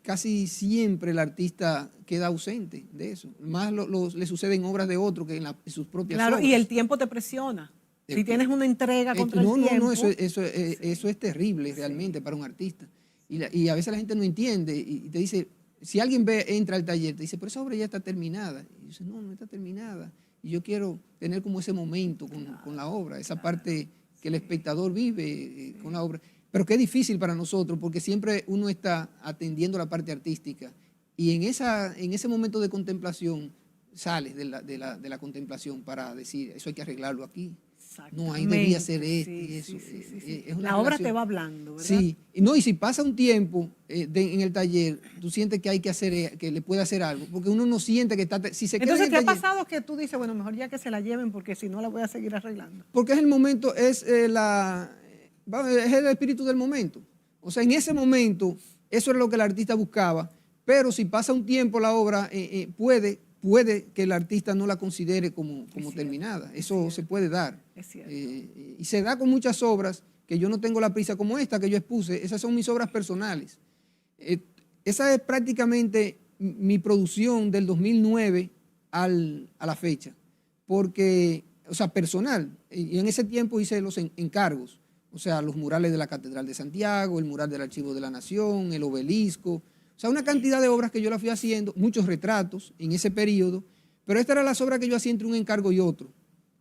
S2: casi siempre el artista queda ausente de eso. Más le sucede en obras de otros que en sus propias obras.
S1: Claro, y el tiempo te presiona. Si tienes una entrega contra el tiempo.
S2: No, eso es terrible realmente para un artista. Y a veces la gente no entiende y te dice, si alguien entra al taller, te dice, pero esa obra ya está terminada. Y dice, no está terminada. Y yo quiero tener como ese momento con la obra, esa parte que el espectador vive con la obra. Pero que es difícil para nosotros, porque siempre uno está atendiendo la parte artística. Y en ese momento de contemplación, sales de la contemplación para decir, eso hay que arreglarlo aquí. No, ahí debía ser y eso. Es
S1: la obra te va hablando, ¿verdad?
S2: Sí, y si pasa un tiempo en el taller, tú sientes que hay que hacer, que le puede hacer algo, porque uno no siente que está. Si se
S1: Entonces, ¿qué ha pasado que tú dices, bueno, mejor ya que se la lleven, porque si no la voy a seguir arreglando?
S2: Porque es el momento, es el espíritu del momento. O sea, en ese momento, eso es lo que el artista buscaba, pero si pasa un tiempo la obra, puede que el artista no la considere como terminada. Eso se puede dar.
S1: Es cierto.
S2: Y se da con muchas obras que yo no tengo la prisa, como esta que yo expuse. Esas son mis obras personales. Esa es prácticamente mi producción del 2009 a la fecha. Porque, o sea, personal. Y en ese tiempo hice los encargos. O sea, los murales de la Catedral de Santiago, el mural del Archivo de la Nación, el obelisco. O sea, una cantidad de obras que yo la fui haciendo, muchos retratos en ese periodo, pero estas eran las obras que yo hacía entre un encargo y otro,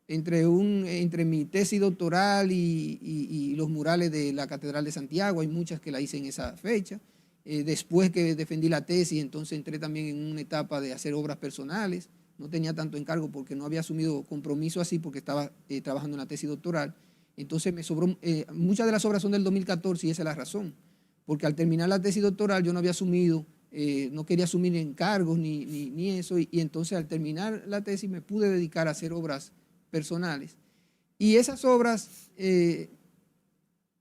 S2: entre mi tesis doctoral y los murales de la Catedral de Santiago. Hay muchas que la hice en esa fecha. Después que defendí la tesis, entonces entré también en una etapa de hacer obras personales. No tenía tanto encargo porque no había asumido compromiso así, porque estaba trabajando en la tesis doctoral. Entonces me sobró, muchas de las obras son del 2014 y esa es la razón. Porque al terminar la tesis doctoral yo no había asumido, no quería asumir encargos ni eso, y entonces al terminar la tesis me pude dedicar a hacer obras personales. Y esas obras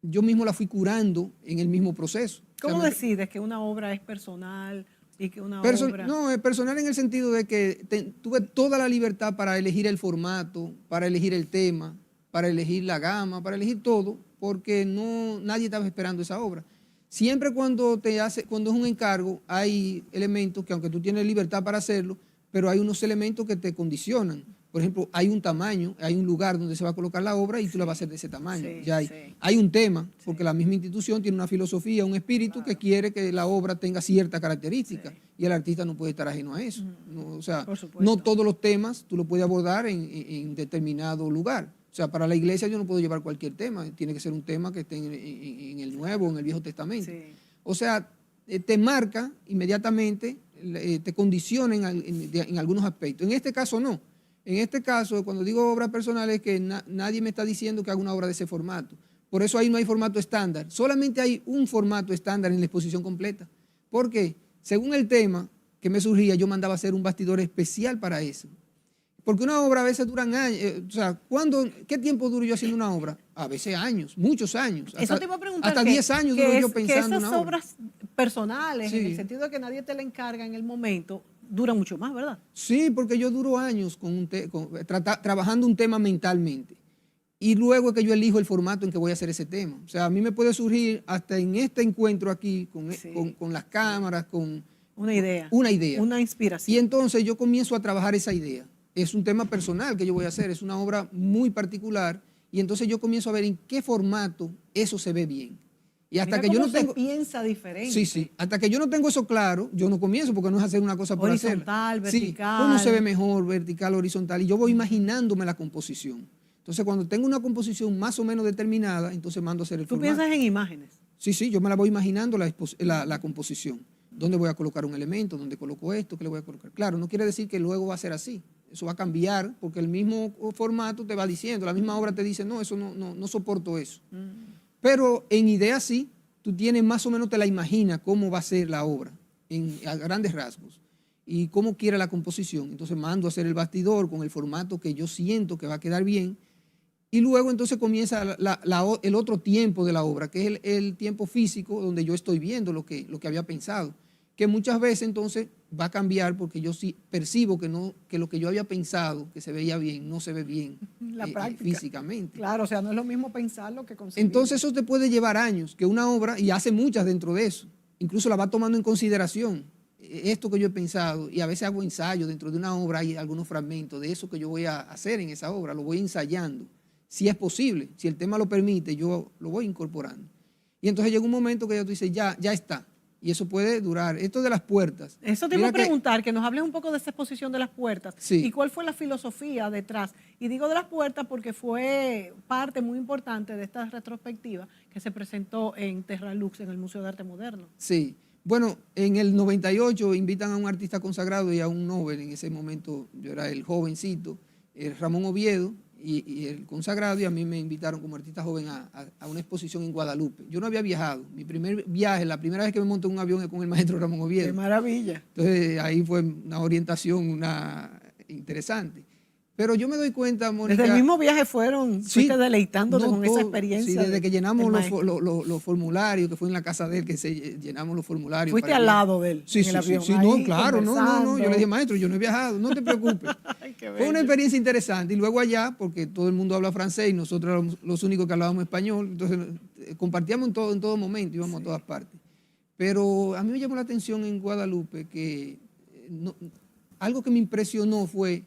S2: yo mismo las fui curando en el mismo proceso.
S1: ¿Cómo decides que una obra es personal y que una obra...?
S2: No, es personal en el sentido de que tuve toda la libertad para elegir el formato, para elegir el tema, para elegir la gama, para elegir todo, porque nadie estaba esperando esa obra. Siempre cuando es un encargo, hay elementos que aunque tú tienes libertad para hacerlo, pero hay unos elementos que te condicionan. Por ejemplo, hay un tamaño, hay un lugar donde se va a colocar la obra y tú la vas a hacer de ese tamaño.
S1: Sí,
S2: Ya hay,
S1: sí.
S2: hay un tema, porque la misma institución tiene una filosofía, un espíritu que quiere que la obra tenga cierta característica
S1: Sí.
S2: y el artista no puede estar ajeno a eso. No, o sea,
S1: Por supuesto.
S2: no todos los temas tú los puedes abordar en determinado lugar. O sea, para la iglesia yo no puedo llevar cualquier tema, tiene que ser un tema que esté en el Nuevo o en el Viejo Testamento.
S1: Sí.
S2: O sea, te marca inmediatamente, te condiciona en algunos aspectos. En este caso no. En este caso, cuando digo obra personal, es que nadie me está diciendo que haga una obra de ese formato. Por eso ahí no hay formato estándar. Solamente hay un formato estándar en la exposición completa. ¿Por qué? Según el tema que me surgía, yo mandaba hacer un bastidor especial para eso. Porque una obra a veces duran años. O sea, ¿qué tiempo duro yo haciendo una obra? A veces años, muchos años.
S1: Eso te iba a preguntar.
S2: Hasta 10 años duro yo pensando
S1: que
S2: una
S1: esas
S2: obra.
S1: obras personales,
S2: Sí.
S1: en el sentido de que nadie te la encarga en el momento, duran mucho más, ¿verdad?
S2: Sí, porque yo duro años trabajando un tema mentalmente. Y luego es que yo elijo el formato en que voy a hacer ese tema. O sea, a mí me puede surgir hasta en este encuentro aquí con las cámaras, con
S1: Una idea.
S2: una idea.
S1: Una inspiración.
S2: Y entonces yo comienzo a trabajar esa idea. Es un tema personal que yo voy a hacer, es una obra muy particular. Y entonces yo comienzo a ver en qué formato eso se ve bien. Y hasta
S1: Mira
S2: que yo
S1: cómo
S2: no tengo...
S1: se piensa diferente.
S2: Sí, sí. Hasta que yo no tengo eso claro, yo no comienzo porque no es hacer una cosa por hacer.
S1: Horizontal,
S2: Sí,
S1: vertical.
S2: ¿cómo se ve mejor, vertical, horizontal? Y yo voy imaginándome la composición. Entonces, cuando tengo una composición más o menos determinada, entonces mando a hacer el
S1: Tú
S2: formato.
S1: piensas en imágenes.
S2: Sí, sí, yo me la voy imaginando la composición. ¿Dónde voy a colocar un elemento? ¿Dónde coloco esto? ¿Qué le voy a colocar? Claro, no quiere decir que luego va a ser así. Eso va a cambiar porque el mismo formato te va diciendo, la misma obra te dice, no, eso no soporto eso. Pero en idea sí, tú tienes más o menos, te la imaginas cómo va a ser la obra, a grandes rasgos, y cómo quiere la composición. Entonces mando a hacer el bastidor con el formato que yo siento que va a quedar bien, y luego entonces comienza el otro tiempo de la obra, que es el tiempo físico, donde yo estoy viendo lo que había pensado, que muchas veces entonces va a cambiar porque yo sí percibo que lo que yo había pensado, que se veía bien, no se ve bien
S1: La práctica.
S2: físicamente.
S1: Claro, o sea, no es lo mismo pensarlo que conseguirlo.
S2: Entonces eso te puede llevar años, que una obra, y hace muchas dentro de eso, incluso la va tomando en consideración, esto que yo he pensado, y a veces hago ensayos dentro de una obra, hay algunos fragmentos de eso que yo voy a hacer en esa obra, lo voy ensayando, si es posible, si el tema lo permite, yo lo voy incorporando. Y entonces llega un momento que ya tú dices, ya está, y eso puede durar. Esto de las puertas.
S1: Eso te iba a preguntar, que nos hables un poco de esa exposición de las puertas.
S2: Sí.
S1: Y cuál fue la filosofía detrás. Y digo de las puertas porque fue parte muy importante de esta retrospectiva que se presentó en Terralux, en el Museo de Arte Moderno.
S2: Sí. Bueno, en el 98 invitan a un artista consagrado y a un Nobel. En ese momento yo era el jovencito, Ramón Oviedo, y el consagrado, y a mí me invitaron como artista joven a una exposición en Guadalupe. Yo no había viajado. Mi primer viaje, la primera vez que me monté en un avión es con el maestro Ramón Oviedo.
S1: ¡Qué maravilla!
S2: Entonces ahí fue una orientación interesante. Pero yo me doy cuenta, Mónica...
S1: Desde el mismo viaje fuiste deleitándote con esa experiencia.
S2: Sí, desde que llenamos los formularios, que fue en la casa de él que llenamos los formularios.
S1: Fuiste al lado de él,
S2: sí,
S1: en el avión.
S2: Sí, no, claro, no. Yo le dije, maestro, yo no he viajado, no te preocupes.
S1: Ay, qué
S2: Fue una experiencia interesante. Y luego allá, porque todo el mundo habla francés y nosotros éramos los únicos que hablábamos español, entonces compartíamos en todo momento, íbamos a todas partes. Pero a mí me llamó la atención en Guadalupe que algo que me impresionó fue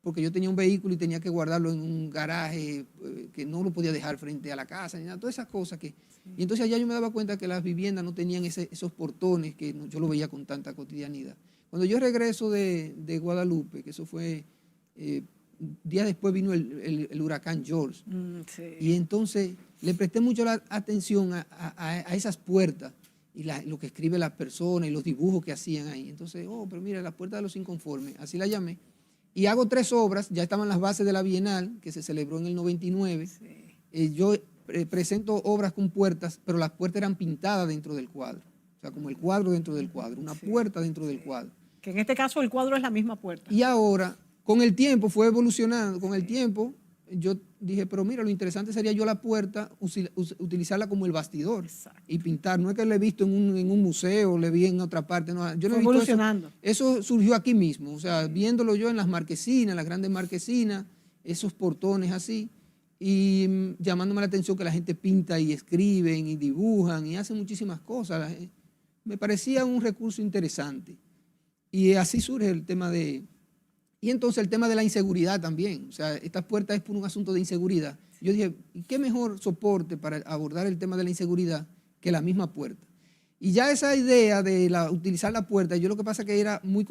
S2: porque yo tenía un vehículo y tenía que guardarlo en un garaje que no lo podía dejar frente a la casa, ni nada, todas esas cosas que... Y entonces allá yo me daba cuenta que las viviendas no tenían esos portones que yo lo veía con tanta cotidianidad. Cuando yo regreso de Guadalupe, que eso fue... días después vino el huracán George,
S1: sí.
S2: Y entonces le presté mucho la atención a esas puertas y lo que escribe las personas y los dibujos que hacían ahí. Entonces, pero mira, la puerta de los inconformes, así la llamé. Y hago 3 obras, ya estaban las bases de la Bienal, que se celebró en el 99. Sí. Yo presento obras con puertas, pero las puertas eran pintadas dentro del cuadro. O sea, como el cuadro dentro del cuadro, una puerta dentro del cuadro.
S1: Que en este caso el cuadro es la misma puerta.
S2: Y ahora, con el tiempo, fue evolucionando, con el tiempo, yo dije, pero mira, lo interesante sería yo la puerta, utilizarla como el bastidor. Exacto. Y pintar. No es que lo he visto en un museo, le vi en otra parte. No, yo no he visto
S1: evolucionando.
S2: Eso surgió aquí mismo, o sea, viéndolo yo en las marquesinas, las grandes marquesinas, esos portones así, y llamándome la atención que la gente pinta y escriben y dibujan y hacen muchísimas cosas. Me parecía un recurso interesante. Y así surge el tema de... Y entonces el tema de la inseguridad también. O sea, estas puertas es por un asunto de inseguridad. Yo dije, ¿y qué mejor soporte para abordar el tema de la inseguridad que la misma puerta? Y ya esa idea de utilizar la puerta, yo lo que pasa es que era muy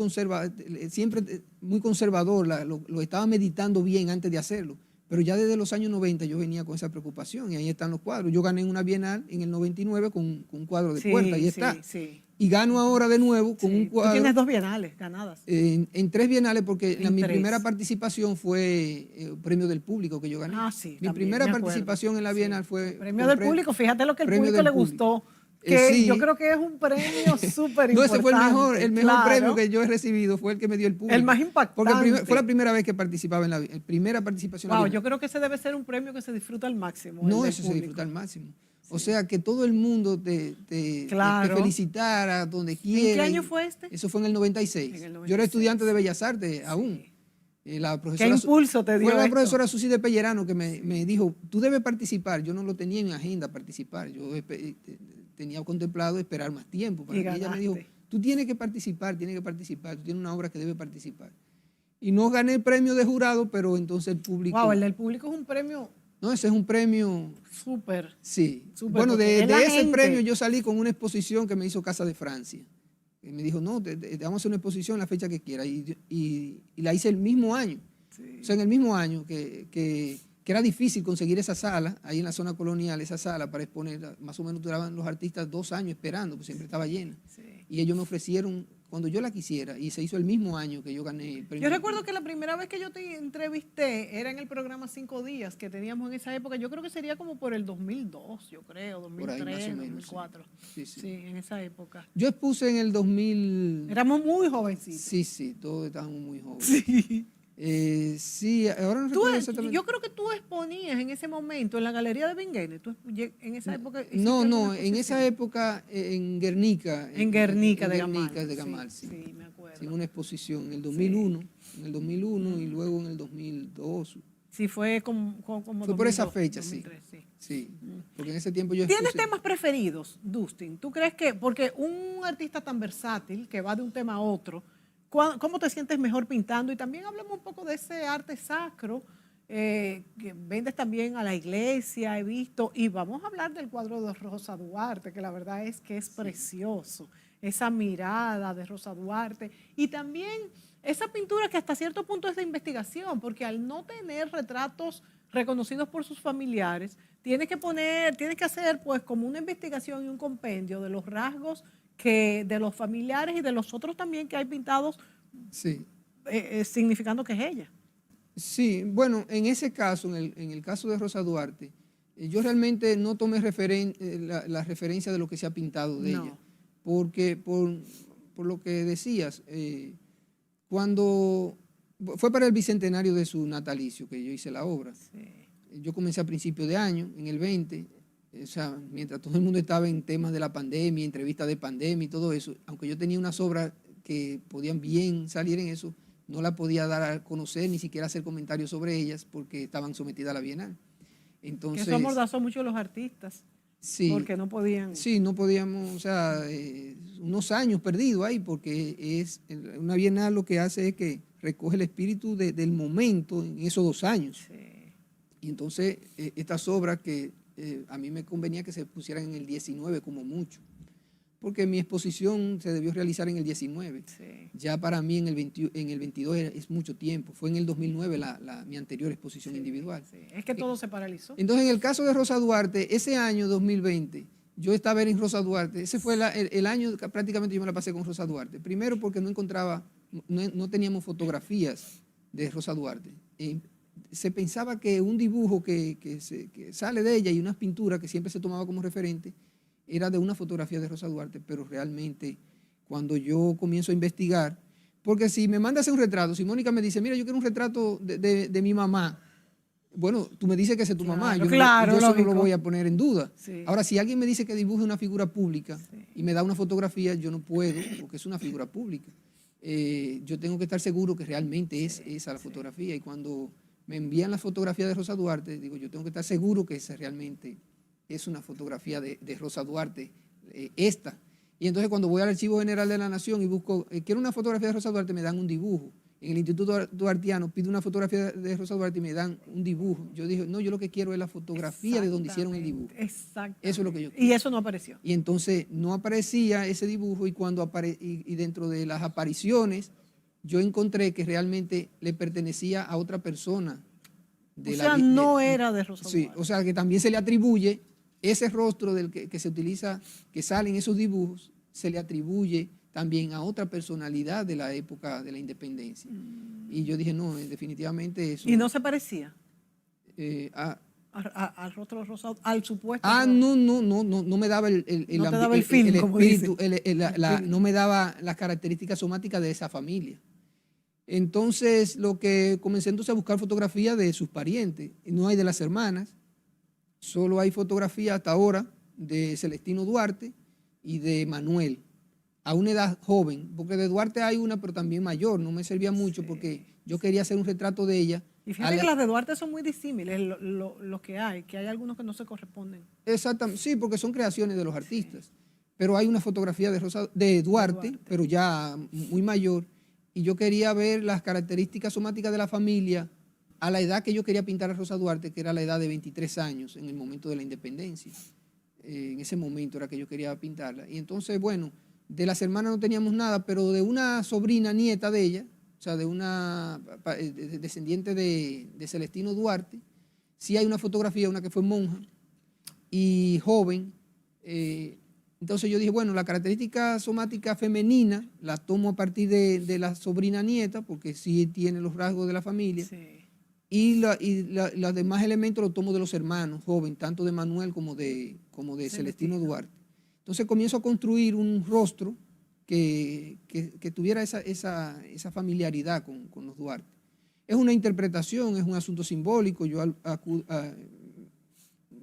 S2: siempre muy conservador, lo estaba meditando bien antes de hacerlo. Pero ya desde los años 90 yo venía con esa preocupación y ahí están los cuadros. Yo gané en una Bienal en el 99 con un cuadro de puerta, ahí está.
S1: Sí.
S2: Y gano ahora de nuevo con un cuadro.
S1: Tú tienes 2 bienales ganadas.
S2: En 3 bienales, porque mi
S1: 3.
S2: primera participación fue premio del público que yo gané.
S1: Sí.
S2: Mi primera participación en la Bienal fue...
S1: Premio del público, fíjate lo que el público le gustó. Que
S2: sí.
S1: Yo creo que es un premio súper importante.
S2: No, ese fue el mejor premio que yo he recibido, fue el que me dio el público.
S1: El más impactante.
S2: Porque fue la primera vez que participaba en la primera participación.
S1: Wow, yo creo que ese debe ser un premio que se disfruta al máximo.
S2: No, eso se disfruta al máximo. Sí. O sea, que todo el mundo te felicitara donde quiera.
S1: ¿En qué año fue este?
S2: Eso fue en el 96. Yo era estudiante de Bellas Artes aún. La profesora,
S1: ¿qué impulso te dio
S2: Fue la profesora Susi de Pellerano que me dijo, tú debes participar. Yo no lo tenía en mi agenda participar. Yo tenía contemplado esperar más tiempo. Para que ella me dijo, tú tienes que participar, tú tienes una obra que debe participar. Y no gané el premio de jurado, pero entonces el público...
S1: Wow, el del público es un premio...
S2: No, ese es un premio...
S1: Súper.
S2: Sí.
S1: Súper,
S2: bueno, de ese
S1: gente.
S2: premio yo salí con una exposición que me hizo Casa de Francia. Y me dijo, no, te vamos a hacer una exposición la fecha que quieras. Y la hice el mismo año. Sí. O sea, en el mismo año que era difícil conseguir esa sala, ahí en la zona colonial, esa sala para exponer, más o menos duraban los artistas 2 años esperando, pues siempre estaba llena. Sí. Y ellos me ofrecieron cuando yo la quisiera, y se hizo el mismo año que yo gané el premio.
S1: Yo recuerdo que la primera vez que yo te entrevisté era en el programa 5 días que teníamos en esa época. Yo creo que sería como por el 2002, yo creo, 2003, por ahí más o menos, 2004.
S2: Sí,
S1: en esa época.
S2: Yo expuse en el 2000...
S1: Éramos muy jovencitos.
S2: Sí, todos estábamos muy jóvenes.
S1: Sí.
S2: Sí, ahora no recuerdo exactamente.
S1: Yo creo que tú exponías en ese momento en la Galería de Benguene. ¿Tú en esa época?
S2: No, en esa época en Guernica.
S1: En Guernica de
S2: Gamal, sí.
S1: Sí, me acuerdo.
S2: Sí, una exposición en el 2001, y luego en el 2002.
S1: Sí, fue como
S2: Fue
S1: 2002,
S2: por esa fecha,
S1: 2003,
S2: sí. Porque en ese tiempo yo
S1: ¿Tienes temas preferidos, Dustin? ¿Tú crees que, porque un artista tan versátil que va de un tema a otro, ¿cómo te sientes mejor pintando? Y también hablamos un poco de ese arte sacro que vendes también a la iglesia, he visto. Y vamos a hablar del cuadro de Rosa Duarte, que la verdad es que es precioso. Esa mirada de Rosa Duarte. Y también esa pintura que hasta cierto punto es de investigación, porque al no tener retratos reconocidos por sus familiares, tienes que hacer pues como una investigación y un compendio de los rasgos de los familiares y de los otros también que hay pintados, significando que es ella.
S2: Sí, bueno, en ese caso, en el caso de Rosa Duarte, yo realmente no tomé la referencia de lo que se ha pintado de ella, porque por lo que decías, cuando fue para el bicentenario de su natalicio que yo hice la obra, yo comencé a principios de año, en el 20, o sea, mientras todo el mundo estaba en temas de la pandemia, entrevistas de pandemia y todo eso, aunque yo tenía unas obras que podían bien salir en eso, no la podía dar a conocer, ni siquiera hacer comentarios sobre ellas, porque estaban sometidas a la Bienal. Entonces,
S1: que eso amordazó mucho a los artistas, porque no podían...
S2: Sí, no podíamos, o sea, unos años perdidos ahí, porque una Bienal lo que hace es que recoge el espíritu del momento en esos 2 años. Sí. Y entonces, estas obras que a mí me convenía que se pusieran en el 19 como mucho, porque mi exposición se debió realizar en el 19. Sí. Ya para mí en el 22 es mucho tiempo. Fue en el 2009 mi anterior exposición individual. Sí.
S1: Es que todo se paralizó.
S2: Entonces, en el caso de Rosa Duarte, ese año 2020, yo estaba en Rosa Duarte. Ese fue el año que prácticamente yo me la pasé con Rosa Duarte. Primero porque no teníamos fotografías de Rosa Duarte. Se pensaba que un dibujo que sale de ella y unas pinturas que siempre se tomaba como referente era de una fotografía de Rosa Duarte, pero realmente cuando yo comienzo a investigar, porque si me manda a hacer un retrato, si Mónica me dice, mira, yo quiero un retrato de mi mamá, bueno, tú me dices que es tu mamá, yo eso no lo voy a poner en duda. Sí. Ahora, si alguien me dice que dibuje una figura pública y me da una fotografía, yo no puedo, porque es una figura pública. Yo tengo que estar seguro que realmente es esa la fotografía, y cuando me envían la fotografía de Rosa Duarte, digo, yo tengo que estar seguro que esa realmente es una fotografía de Rosa Duarte, esta. Y entonces cuando voy al Archivo General de la Nación y busco, quiero una fotografía de Rosa Duarte, me dan un dibujo. en el Instituto Duartiano, pido una fotografía de Rosa Duarte y me dan un dibujo. Yo dije, no, yo lo que quiero es la fotografía de donde hicieron el dibujo.
S1: Exactamente.
S2: Eso es lo que yo quiero.
S1: Y eso no apareció.
S2: Y entonces no aparecía ese dibujo y dentro de las apariciones yo encontré que realmente le pertenecía a otra persona.
S1: No era de Rosa Duarte.
S2: Sí, o sea que también se le atribuye ese rostro del que se utiliza, que sale en esos dibujos, se le atribuye también a otra personalidad de la época de la independencia. Y yo dije, no, definitivamente eso.
S1: ¿Y no se parecía?
S2: Al
S1: rostro de Rosa, al supuesto.
S2: No me daba el espíritu, no me daba las características somáticas de esa familia. Entonces, lo que comencé entonces a buscar fotografías de sus parientes. No hay de las hermanas, solo hay fotografías hasta ahora de Celestino Duarte y de Manuel, a una edad joven, porque de Duarte hay una, pero también mayor, no me servía mucho porque yo quería hacer un retrato de ella.
S1: Y fíjate que las de Duarte son muy disímiles, lo que hay algunos que no se corresponden.
S2: Exactamente, sí, porque son creaciones de los artistas. Pero hay una fotografía de Duarte, pero ya muy mayor, y yo quería ver las características somáticas de la familia a la edad que yo quería pintar a Rosa Duarte, que era la edad de 23 años en el momento de la independencia. En ese momento era que yo quería pintarla. Y entonces, bueno, de las hermanas no teníamos nada, pero de una sobrina, nieta de ella, o sea, de una descendiente de Celestino Duarte, sí hay una fotografía, una que fue monja y joven. Entonces yo dije, bueno, la característica somática femenina la tomo a partir de la sobrina nieta, porque sí tiene los rasgos de la familia. Sí. Y los demás elementos los tomo de los hermanos jóvenes, tanto de Manuel como de Celestino Duarte. Entonces comienzo a construir un rostro que tuviera esa familiaridad con los Duarte. Es una interpretación, es un asunto simbólico, yo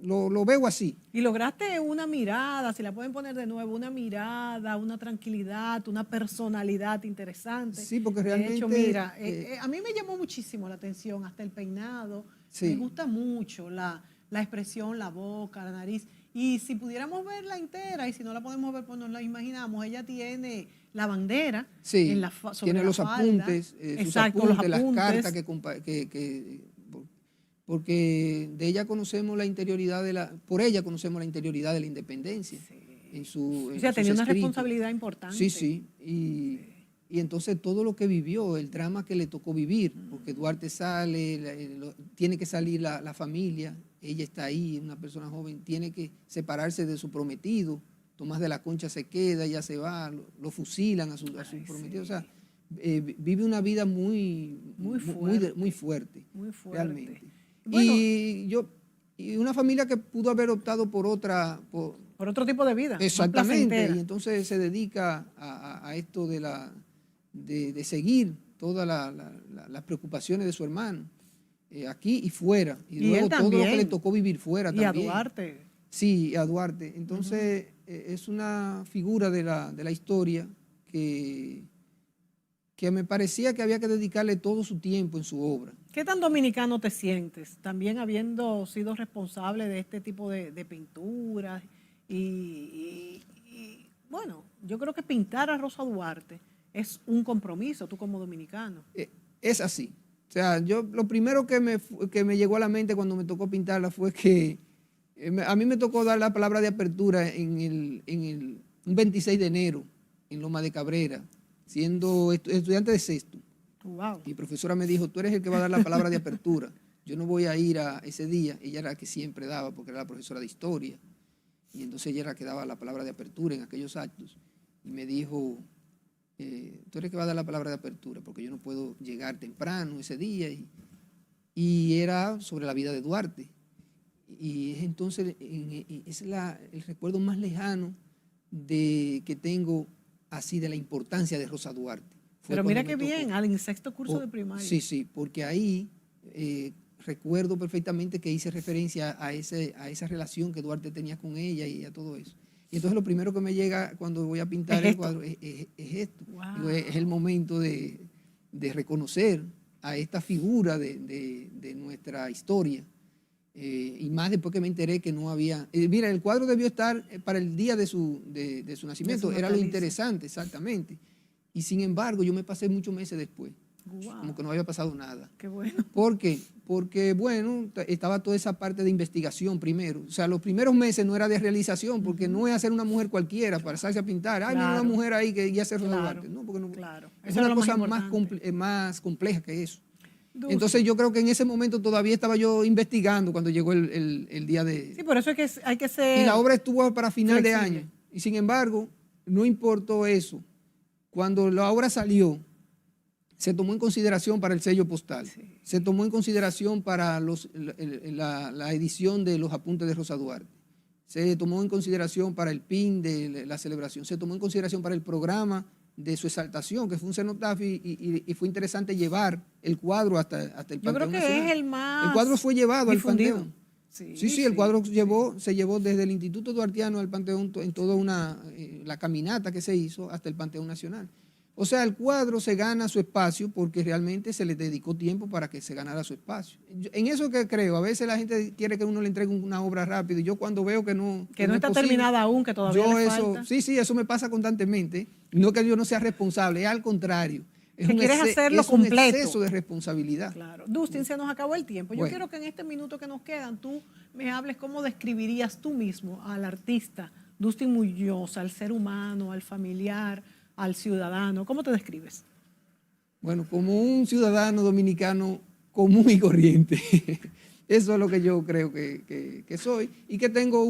S2: lo veo así.
S1: Y lograste una mirada, si la pueden poner de nuevo, una mirada, una tranquilidad, una personalidad interesante.
S2: Sí, porque realmente...
S1: De hecho, mira, a mí me llamó muchísimo la atención, hasta el peinado. Sí. Me gusta mucho la expresión, la boca, la nariz. Y si pudiéramos verla entera, y si no la podemos ver, pues nos la imaginamos. Ella tiene la bandera,
S2: sí,
S1: en sobre
S2: tiene
S1: la
S2: los
S1: falda.
S2: Apuntes,
S1: exacto,
S2: sus apuntes, las cartas porque de ella conocemos la interioridad por ella conocemos la interioridad de la independencia. Sí.
S1: O sea, tenía una responsabilidad importante.
S2: Sí, sí. Y entonces todo lo que vivió, el drama que le tocó vivir, porque Duarte sale, tiene que salir la familia, ella está ahí, una persona joven, tiene que separarse de su prometido, Tomás de la Concha se queda, ella se va, lo fusilan a su prometido. Sí. O sea, vive una vida muy fuerte, realmente. Bueno, y una familia que pudo haber optado por
S1: otro tipo de vida.
S2: Exactamente, y entonces se dedica a esto de seguir todas las preocupaciones de su hermano, aquí y fuera, y luego todo lo que le tocó vivir fuera también.
S1: Y a Duarte.
S2: Sí, a Duarte. Entonces es una figura de la historia que me parecía que había que dedicarle todo su tiempo en su obra.
S1: ¿Qué tan dominicano te sientes? También habiendo sido responsable de este tipo de pinturas. Y bueno, yo creo que pintar a Rosa Duarte es un compromiso, tú como dominicano.
S2: Es así. O sea, lo primero que me llegó a la mente cuando me tocó pintarla fue que a mí me tocó dar la palabra de apertura un 26 de enero en Loma de Cabrera, siendo estudiante de sexto.
S1: Wow.
S2: Mi profesora me dijo, tú eres el que va a dar la palabra de apertura. Yo no voy a ir a ese día. Ella era la que siempre daba porque era la profesora de historia. Y entonces ella era la que daba la palabra de apertura en aquellos actos. Y me dijo, tú eres el que va a dar la palabra de apertura porque yo no puedo llegar temprano ese día. Y era sobre la vida de Duarte. Y entonces es el recuerdo más lejano que tengo así de la importancia de Rosa Duarte.
S1: Pero mira qué bien, en sexto curso de primaria.
S2: Sí, porque ahí recuerdo perfectamente que hice referencia a esa relación que Duarte tenía con ella y a todo eso. Y entonces lo primero que me llega cuando voy a pintar el cuadro es esto. Wow. Es el momento de reconocer a esta figura de nuestra historia. Y más después que me enteré que no había... mira, el cuadro debió estar para el día de su nacimiento, era lo interesante, exactamente. Y sin embargo, yo me pasé muchos meses después.
S1: Guau,
S2: como que no había pasado nada.
S1: qué bueno.
S2: ¿Por qué? Porque, bueno, estaba toda esa parte de investigación primero. O sea, los primeros meses no era de realización, porque no es hacer una mujer cualquiera para pasarse a pintar. Ay, mira una
S1: Claro.
S2: mujer ahí que ya hace Rosa
S1: Claro,
S2: Duarte. No, porque no.
S1: claro.
S2: Es
S1: Eso era
S2: una
S1: lo más
S2: cosa más,
S1: importante.
S2: más compleja que eso.
S1: Dulce.
S2: Entonces yo creo que en ese momento todavía estaba yo investigando cuando llegó el día de...
S1: Sí, por eso es que hay que
S2: Y
S1: ser
S2: la obra estuvo para final de
S1: flexible.
S2: año. Y sin embargo, no importó eso. Cuando la obra salió, se tomó en consideración para el sello postal, se tomó en consideración para la edición de los apuntes de Rosa Duarte, se tomó en consideración para el PIN de la celebración, se tomó en consideración para el programa de su exaltación, que fue un cenotafio, y fue interesante llevar el cuadro hasta el Panteón
S1: Yo creo que
S2: Nacional.
S1: es el más
S2: El cuadro fue llevado
S1: difundido.
S2: al Panteón.
S1: Sí,
S2: Sí, el cuadro se llevó desde el Instituto Duartiano al Panteón en toda la caminata que se hizo hasta el Panteón Nacional. O sea, el cuadro se gana su espacio porque realmente se le dedicó tiempo para que se ganara su espacio. En eso que creo, a veces la gente quiere que uno le entregue una obra rápido y yo cuando veo que no
S1: que no
S2: es
S1: está
S2: posible,
S1: terminada aún, que todavía le falta.
S2: Sí, eso me pasa constantemente. No que yo no sea responsable, es al contrario.
S1: Que quieres hacerlo completo.
S2: Es un exceso de responsabilidad.
S1: Claro. Dustin, se nos acabó el tiempo. Yo
S2: Bueno.
S1: quiero que en este minuto que nos quedan tú me hables cómo describirías tú mismo al artista Dustin Muñoz, al ser humano, al familiar, al ciudadano. ¿Cómo te describes?
S2: Bueno, como un ciudadano dominicano común y corriente. Eso es lo que yo creo que soy. Y que tengo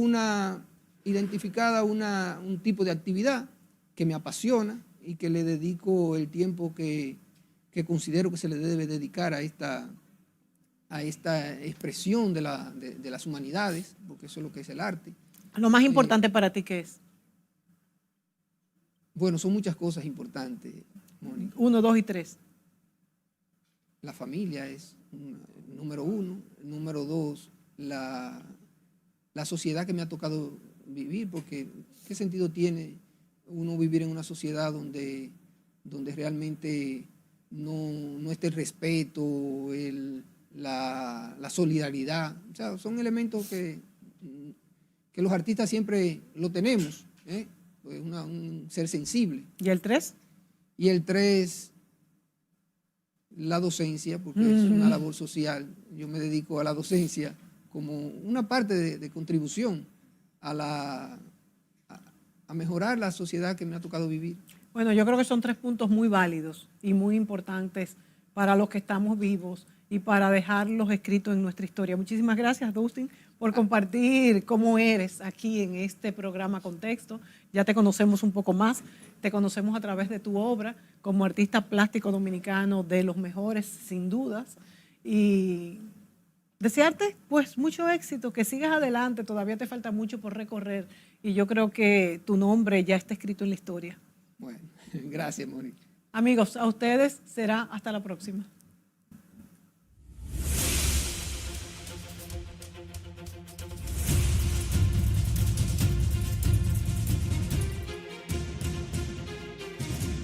S2: identificada un tipo de actividad que me apasiona y que le dedico el tiempo que considero que se le debe dedicar a esta expresión de las humanidades, porque eso es lo que es el arte.
S1: Lo más importante para ti, ¿qué es?
S2: Bueno, son muchas cosas importantes, Mónica.
S1: 1, 2 y 3.
S2: La familia es número 1. Número 2, la sociedad que me ha tocado vivir, porque ¿qué sentido tiene uno vivir en una sociedad donde realmente no esté el respeto, la solidaridad? O sea, son elementos que los artistas siempre lo tenemos, ¿eh? Pues un ser sensible.
S1: ¿Y el 3?
S2: Y el 3, la docencia, porque es una labor social. Yo me dedico a la docencia como una parte de contribución a mejorar la sociedad que me ha tocado vivir.
S1: Bueno, yo creo que son 3 puntos muy válidos y muy importantes para los que estamos vivos y para dejarlos escritos en nuestra historia. Muchísimas gracias, Dustin, por compartir cómo eres aquí en este programa Contexto. Ya te conocemos un poco más, te conocemos a través de tu obra como artista plástico dominicano de los mejores, sin dudas. Y desearte pues mucho éxito, que sigas adelante, todavía te falta mucho por recorrer y yo creo que tu nombre ya está escrito en la historia.
S2: Bueno, gracias, Mónica.
S1: Amigos, a ustedes será hasta la próxima.